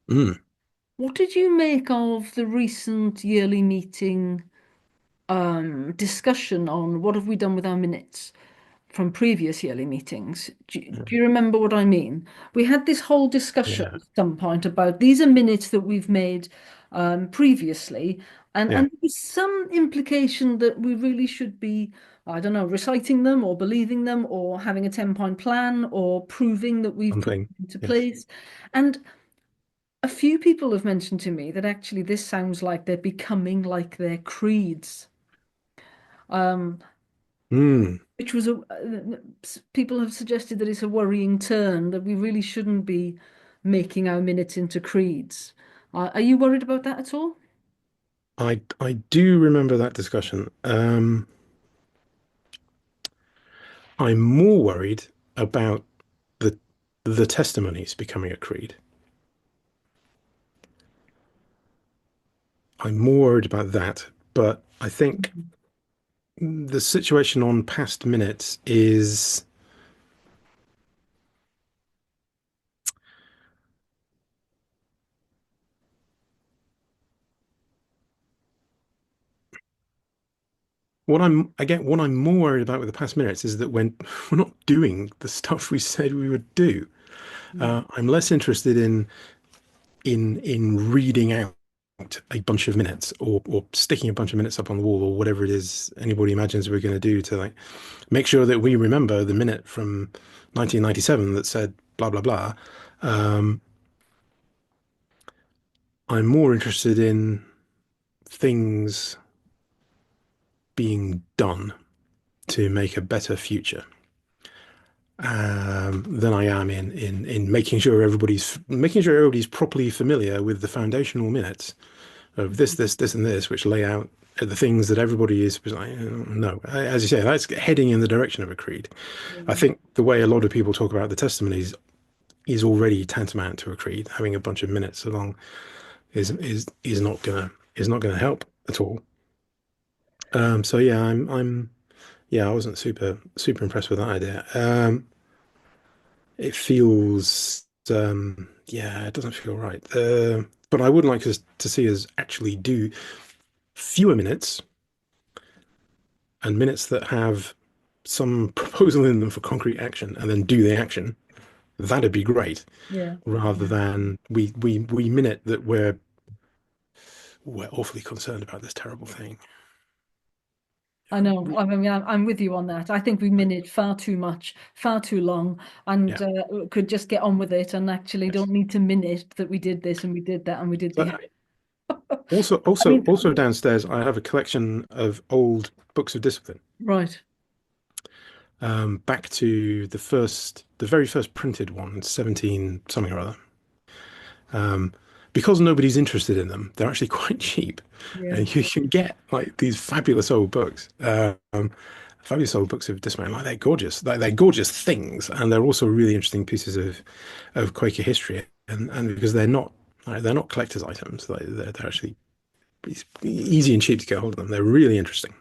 mm, What did you make of the recent yearly meeting discussion on what have we done with our minutes from previous yearly meetings? Do you remember what I mean? We had this whole discussion yeah, at some point about these are minutes that we've made previously, yeah, and there was some implication that we really should be, I don't know, reciting them or believing them or having a 10-point plan or proving that we've put something. them into Yes. place. And a few people have mentioned to me that actually this sounds like they're becoming like their creeds. Um, Mm. which was people have suggested that it's a worrying turn, that we really shouldn't be making our minutes into creeds. Are you worried about that at all? I do remember that discussion. I'm more worried about the the testimonies becoming a creed. I'm more worried about that, but I think the situation on past minutes is what I'm more worried about with the past minutes is that when we're not doing the stuff we said we would do. Mm. I'm less interested in reading out a bunch of minutes or sticking a bunch of minutes up on the wall or whatever it is anybody imagines we're going to do to like make sure that we remember the minute from 1997 that said blah blah blah. Um, I'm more interested in things being done to make a better future than I am in making sure everybody's properly familiar with the foundational minutes of this, and this, which lay out the things that everybody is like, no, as you say, that's heading in the direction of a creed. I Yeah. think the way a lot of people talk about the testimonies is already tantamount to a creed. Having a bunch of minutes along is not gonna help at all. So yeah, I'm yeah, I wasn't super impressed with that idea. It feels yeah, it doesn't feel right. But I would like us to see us actually do fewer minutes and minutes that have some proposal in them for concrete action and then do the action. That'd be great, Yeah. rather than we minute that we're awfully concerned about this terrible thing. I know. I mean, I'm with you on that. I think we minute far too much, far too long, and Yeah. could just get on with it and actually Yes. don't need to minute that we did this and we did that and we did So the. I also mean, downstairs, I have a collection of old books of discipline, right. back to the very first printed one, 17 something or other. Um, because nobody's interested in them, they're actually quite cheap, Yeah. and you can get like these fabulous old books of discipline. Like they're gorgeous, they're gorgeous things, and they're also really interesting pieces of Quaker history. And because they're not collector's items, they're actually easy and cheap to get hold of them. They're really interesting.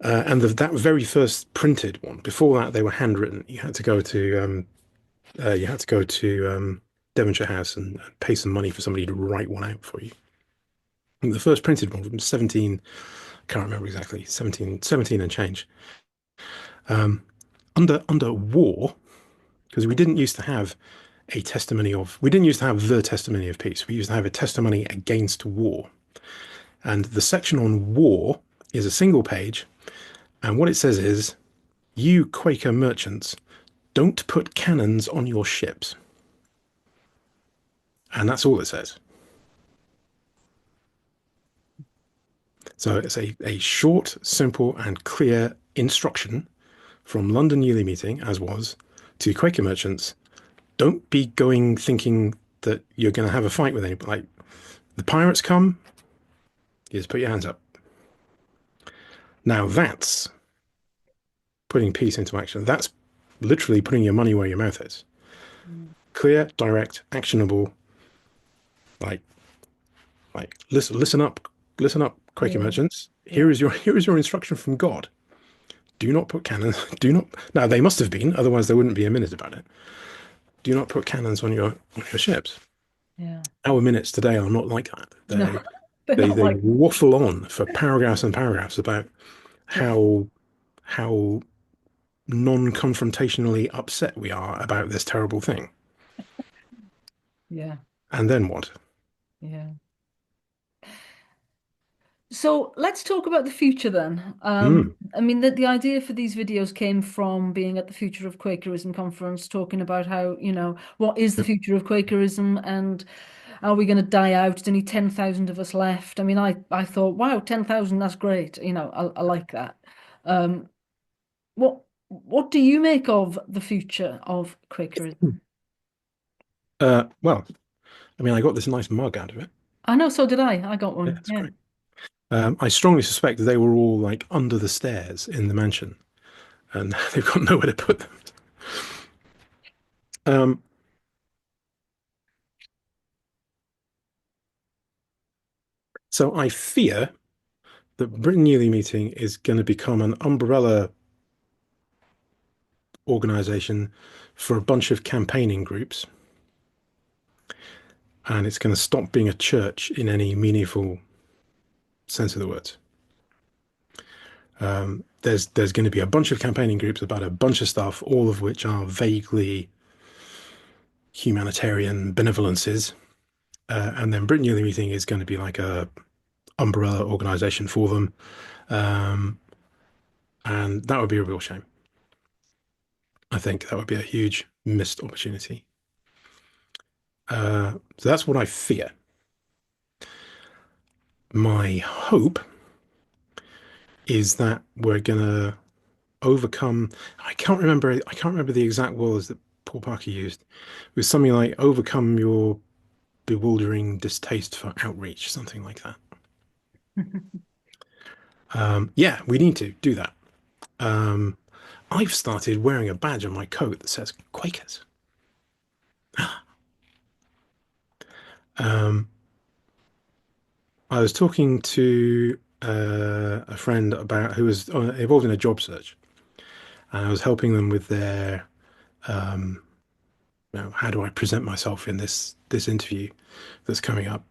And that very first printed one, before that they were handwritten. You had to go to Devonshire House and pay some money for somebody to write one out for you. And the first printed one from 17, I can't remember exactly, 17 and change. Um, under war, because we didn't used to have the testimony of peace. We used to have a testimony against war. And the section on war is a single page. And what it says is, you Quaker merchants, don't put cannons on your ships. And that's all it says. So it's a short, simple, and clear instruction from London Yearly Meeting, as was, to Quaker merchants. Don't be going thinking that you're going to have a fight with anybody. Like, the pirates come, you just put your hands up. Now that's putting peace into action. That's literally putting your money where your mouth is. Mm. Clear, direct, actionable. Like, listen up, Quaker Yeah, merchants. yeah, Here is your instruction from God. Do not put cannons. Do not. Now they must have been, otherwise there wouldn't be a minute about it. Do not put cannons on your ships. yeah. Our minutes today are not like that. No, they're not They like that. waffle on for paragraphs and paragraphs about Yeah, how non-confrontationally upset we are about this terrible thing. yeah, And then what? yeah. So let's talk about the future then. Mm. I mean, the idea for these videos came from being at the Future of Quakerism conference, talking about how, what is the Yep. future of Quakerism and are we going to die out? There's only 10,000 of us left. I mean, I thought, wow, 10,000, that's great. I like that. Um, what do you make of the future of Quakerism? Well, I mean, I got this nice mug out of it. I know, so did I. I got Yeah, one. it's Yeah. great. I strongly suspect they were all like under the stairs in the mansion, and they've got nowhere to put them. Um, so I fear that Britain Yearly Meeting is going to become an umbrella organization for a bunch of campaigning groups, and it's going to stop being a church in any meaningful sense of the words. There's going to be a bunch of campaigning groups about a bunch of stuff, all of which are vaguely humanitarian benevolences, and then Britain Yearly Meeting is going to be like a umbrella organization for them, um, and that would be a real shame. I think that would be a huge missed opportunity. So that's what I fear. My hope is that we're gonna overcome. I can't remember the exact words that Paul Parker used. It was something like overcome your bewildering distaste for outreach, something like that. Yeah, we need to do that. Um, I've started wearing a badge on my coat that says Quakers. Um, I was talking to a friend about who was involved in a job search, and I was helping them with their, um, how do I present myself in this interview that's coming up?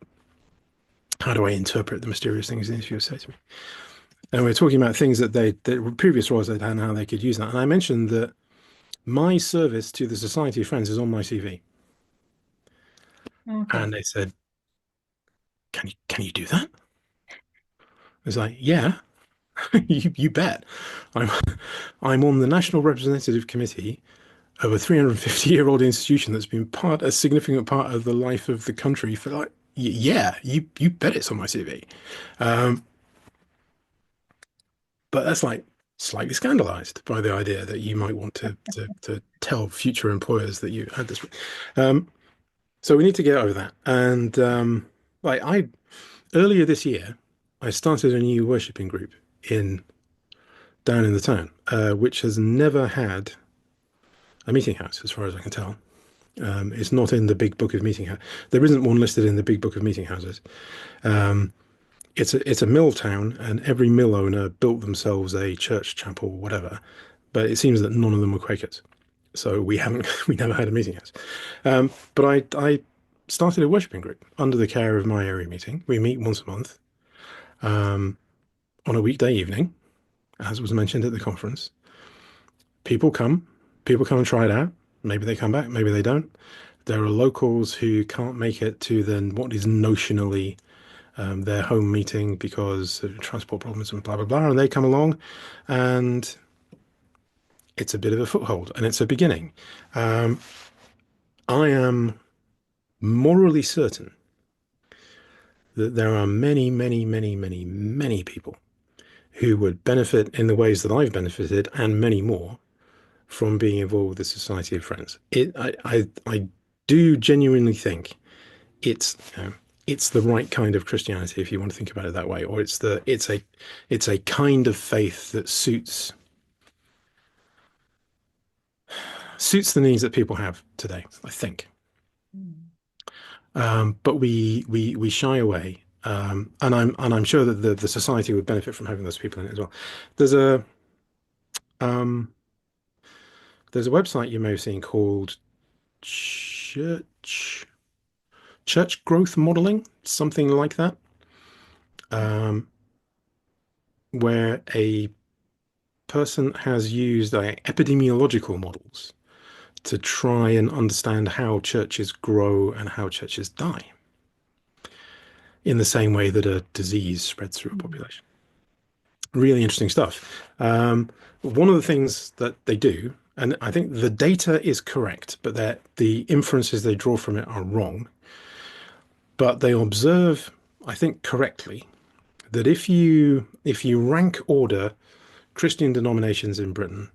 How do I interpret the mysterious things the interviewers say to me? And we were talking about things that the previous roles they'd had and how they could use that. And I mentioned that my service to the Society of Friends is on my CV, Okay. and they said, can you do that?" It's like, yeah, you bet. I'm I'm on the National Representative Committee of a 350-year-old institution that's been a significant part of the life of the country for like, yeah, you bet it's on my CV. Um, but that's like slightly scandalized by the idea that you might want to tell future employers that you had this. Um, so we need to get over that. And like I earlier this year, I started a new worshipping group in down in the town, which has never had a meeting house, as far as I can tell. It's not in the big book of meeting house. There isn't one listed in the big book of meeting houses. Um, it's a mill town, and every mill owner built themselves a church chapel, whatever. But it seems that none of them were Quakers, so we haven't we never had a meeting house. But I started a worshipping group under the care of my area meeting. We meet once a month on a weekday evening, as was mentioned at the conference. People come, people come and try it out. Maybe they come back, maybe they don't. There are locals who can't make it to then what is notionally their home meeting because of transport problems and blah blah blah, and they come along, and it's a bit of a foothold and it's a beginning. Um, I am morally certain that there are many, many, many, many, many people who would benefit in the ways that I've benefited and many more from being involved with the Society of Friends. I do genuinely think it's it's the right kind of Christianity if you want to think about it that way, or it's a kind of faith that suits the needs that people have today, I think. Mm. But we shy away, and I'm sure that the society would benefit from having those people in it as well. There's a um, there's a website you may have seen called Church Church Growth Modeling, something like that, um, where a person has used epidemiological models to try and understand how churches grow and how churches die, in the same way that a disease spreads through a Mm. population. Really interesting stuff. One of the things that they do, and I think the data is correct, but the inferences they draw from it are wrong. But they observe, I think, correctly that if you rank order Christian denominations in Britain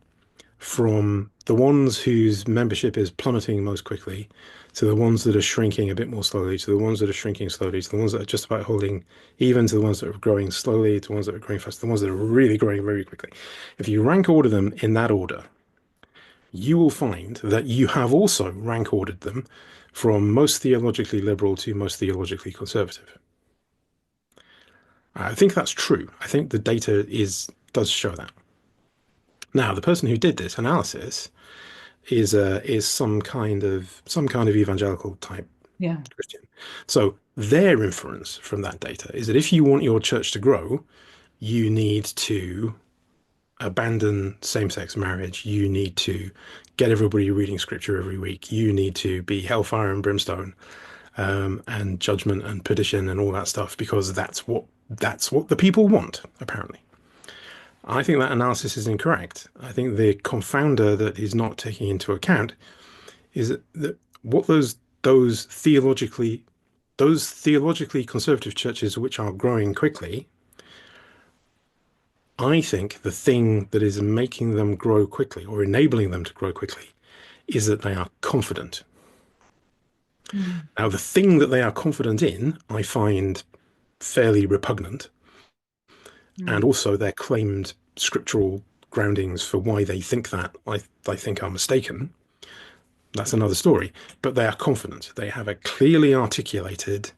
from the ones whose membership is plummeting most quickly to the ones that are shrinking a bit more slowly, to the ones that are shrinking slowly, to the ones that are just about holding even, to the ones that are growing slowly, to the ones that are growing fast, to the ones that are really growing very quickly. If you rank order them in that order, you will find that you have also rank ordered them from most theologically liberal to most theologically conservative. I think that's true. I think the data does show that. Now, the person who did this analysis is some kind of evangelical type Yeah. Christian. So their inference from that data is that if you want your church to grow, you need to abandon same-sex marriage. You need to get everybody reading scripture every week. You need to be hellfire and brimstone, and judgment and perdition and all that stuff because that's what the people want, apparently. I think that analysis is incorrect. I think the confounder that is not taking into account is that what those theologically conservative churches which are growing quickly, I think the thing that is making them grow quickly or enabling them to grow quickly is that they are confident. Mm. Now, the thing that they are confident in, I find fairly repugnant, and Mm. also their claimed scriptural groundings for why they think that I think are mistaken. That's another story. But they are confident. They have a clearly articulated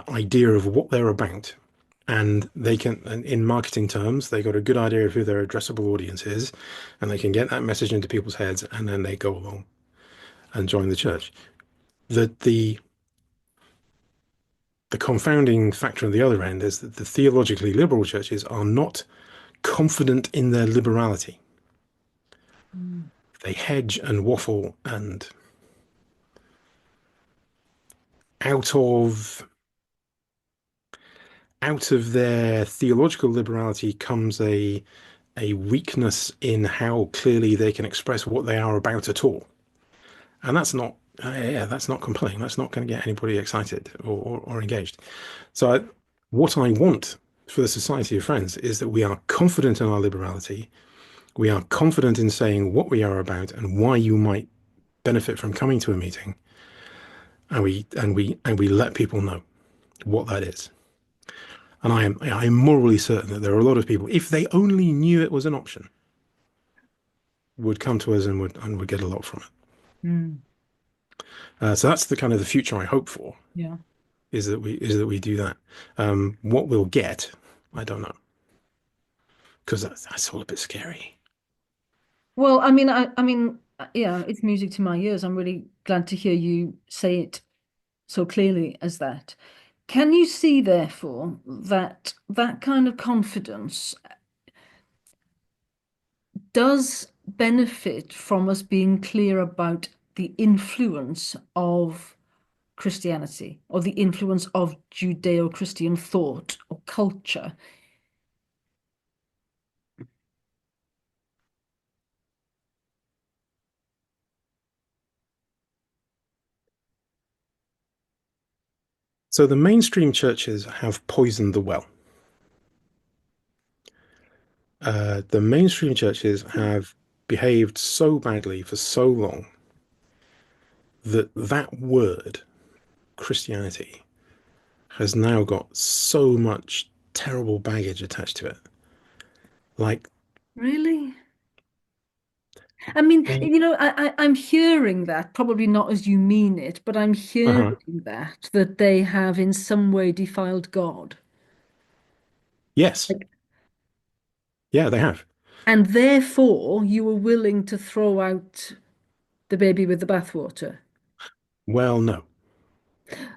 idea of what they're about. And they can, in marketing terms, they got a good idea of who their addressable audience is, and they can get that message into people's heads, and then they go along and join the church. The confounding factor on the other end is that the theologically liberal churches are not confident in their liberality. Mm. They hedge and waffle, and out of out of their theological liberality comes a weakness in how clearly they can express what they are about at all. And that's not compelling. That's not going to get anybody excited or engaged. So what I want for the Society of Friends is that we are confident in our liberality. We are confident in saying what we are about and why you might benefit from coming to a meeting, and we let people know what that is. And I am morally certain that there are a lot of people, if they only knew it was an option, would come to us and would get a lot from it. Mm. So that's the kind of the future I hope for, Yeah. is that we do that. What we'll get, I don't know, because that's all a bit scary. Well, yeah, it's music to my ears. I'm really glad to hear you say it so clearly as that. Can you see, therefore, that that kind of confidence does benefit from us being clear about the influence of Christianity or the influence of Judeo-Christian thought or culture? So the mainstream churches have poisoned the well. The mainstream churches have behaved so badly for so long that that word, Christianity, has now got so much terrible baggage attached to it. Like, Really? I mean, well, I'm hearing that, probably not as you mean it, but I'm hearing uh-huh. that they have in some way defiled God. Yes. Like, Yeah, they have. and therefore you were willing to throw out the baby with the bathwater. Well, no.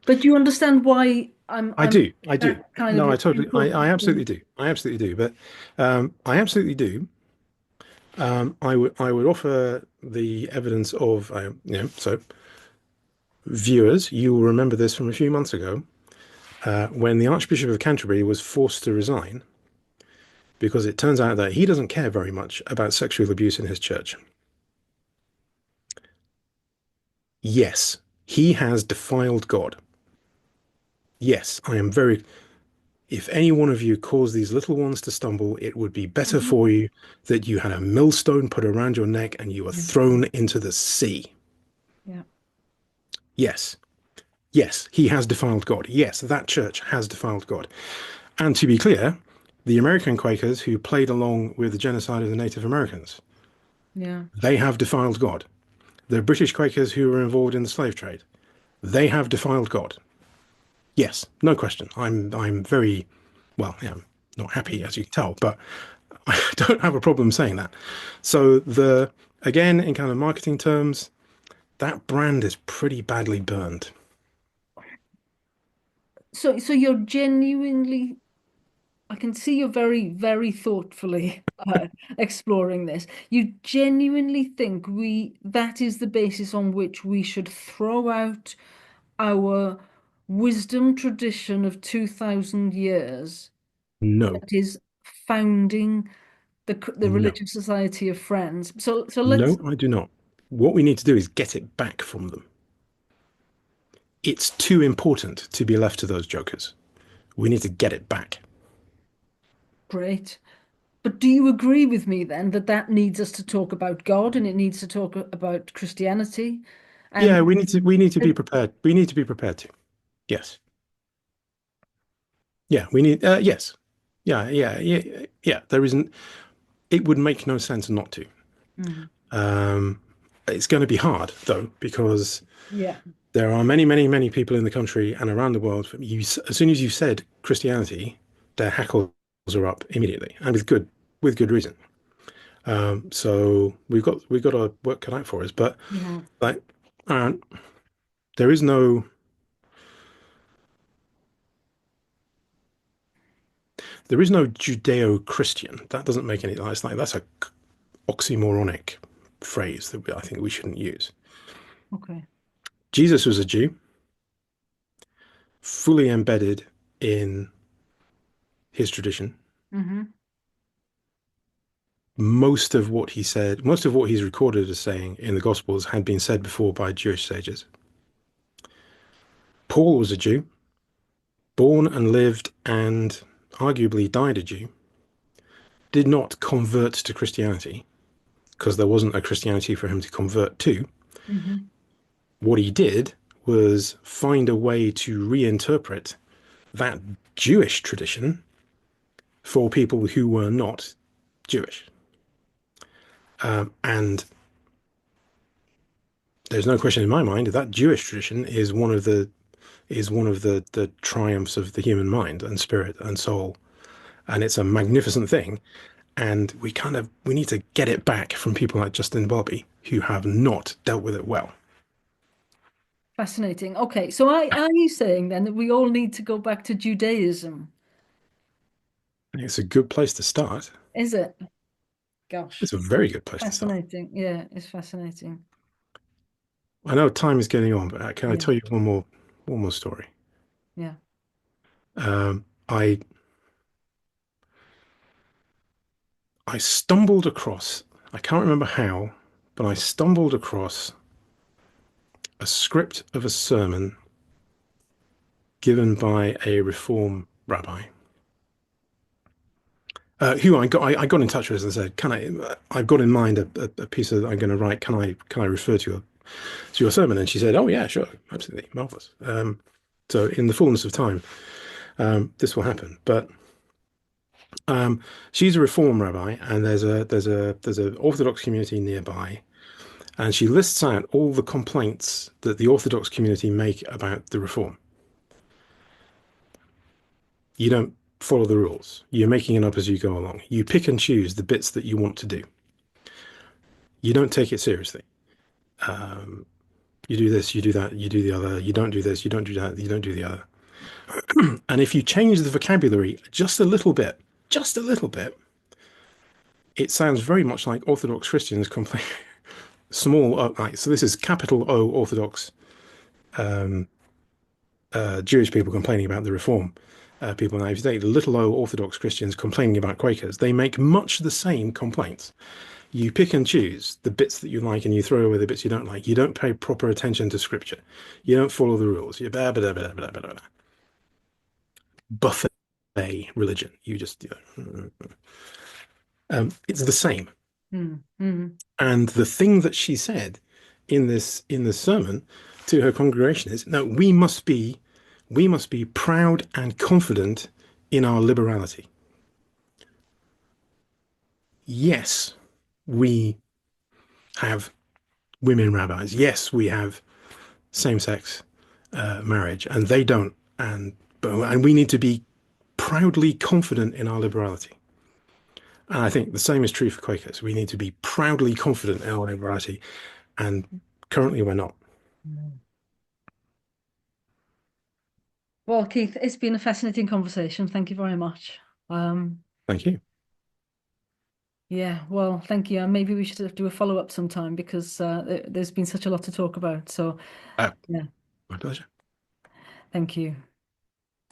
But do you understand why I I'm do. I do. that kind No, of I totally, I important? absolutely do. I absolutely do. But I absolutely do. I would offer the evidence of, so viewers, you will remember this from a few months ago, when the Archbishop of Canterbury was forced to resign because it turns out that he doesn't care very much about sexual abuse in his church. Yes, he has defiled God. Yes, I am very. If any one of you caused these little ones to stumble, it would be better Mhm. for you that you had a millstone put around your neck and you were Yeah, thrown into the sea. yeah. Yes, yes, he has defiled God. Yes, that church has defiled God. And to be clear, the American Quakers who played along with the genocide of the Native Americans, Yeah. they have defiled God. The British Quakers who were involved in the slave trade, they have defiled God. Yes, no question. I'm very well, yeah, I'm not happy as you can tell, but I don't have a problem saying that. So the again, in kind of marketing terms, that brand is pretty badly burned. So you're genuinely, I can see you're very, very thoughtfully exploring this. You genuinely think that is the basis on which we should throw out our wisdom tradition of 2000 years No, that is founding the no, Religious Society of Friends. So let's no, I do not. What we need to do is get it back from them. It's too important to be left to those jokers. We need to get it back. great. But do you agree with me then that that needs us to talk about God and it needs to talk about Christianity? Yeah, And we need to uh, be prepared. We need to be prepared to. Yes. Yeah, we need yes. Yeah, yeah, yeah, yeah. There isn't it would make no sense not to. mhm. Um it's going to be hard though because Yeah. there are many, many, many people in the country and around the world. As soon as you said Christianity, their hackles are up immediately, and with good reason. So we've got our work cut out for us. But Yeah. like, uh, there is no Judeo-Christian. That doesn't make any. It's like that's a oxymoronic phrase that I think we shouldn't use. Okay. Jesus was a Jew, fully embedded in his tradition. Hmm. Most of what he's recorded as saying in the Gospels had been said before by Jewish sages. Paul was a Jew, born and lived and arguably died a Jew, did not convert to Christianity because there wasn't a Christianity for him to convert to. Hmm. What he did was find a way to reinterpret that Jewish tradition for people who were not Jewish. And there's no question in my mind that Jewish tradition is one of the triumphs of the human mind and spirit and soul, and it's a magnificent thing. And we need to get it back from people like Justin Bobby who have not dealt with it well. Fascinating. Okay. So are you saying then that we all need to go back to Judaism? It's a good place to start. Is it? Gosh. It's a very good place to start. Fascinating. Yeah, it's fascinating. I know time is getting on, but can I Yeah. tell you one more? One more story. Yeah. Um, I I stumbled across, I can't remember how, but I stumbled across a script of a sermon given by a Reform rabbi, who I got in touch with and said, "Can I've got in mind a piece that I'm going to write. Can I refer to your sermon?" And she said, "Oh yeah, sure, absolutely, marvelous." So in the fullness of time, this will happen. But um, she's a Reform rabbi, and there's a Orthodox community nearby, and she lists out all the complaints that the Orthodox community make about the Reform. You don't follow the rules. You're making it up as you go along. You pick and choose the bits that you want to do. You don't take it seriously. Um, you do this, you do that, you do the other. You don't do this, you don't do that, you don't do the other. And if you change the vocabulary just a little bit, it sounds very much like Orthodox Christians complain. Small, like, so this is capital O Orthodox Jewish people complaining about the Reform. People now, if you take the little o Orthodox Christians complaining about Quakers, they make much the same complaints. You pick and choose the bits that you like and you throw away the bits you don't like. You don't pay proper attention to scripture. You don't follow the rules. You blah, blah, blah, blah, blah, blah. Buffet religion. You just, it's the same. Mm, mm, And the thing that she said in this sermon to her congregation is, no, we must be proud and confident in our liberality. Yes, we have women rabbis. Yes, we have same-sex marriage, and they don't. And we need to be proudly confident in our liberality. And I think the same is true for Quakers. We need to be proudly confident in our liberality, and currently we're not. mm. Well, Keith, it's been a fascinating conversation. Thank you very much. Um, Thank you. yeah, well, thank you. And maybe we should do a follow-up sometime because there's been such a lot to talk about. So, Uh, yeah, my pleasure. thank you.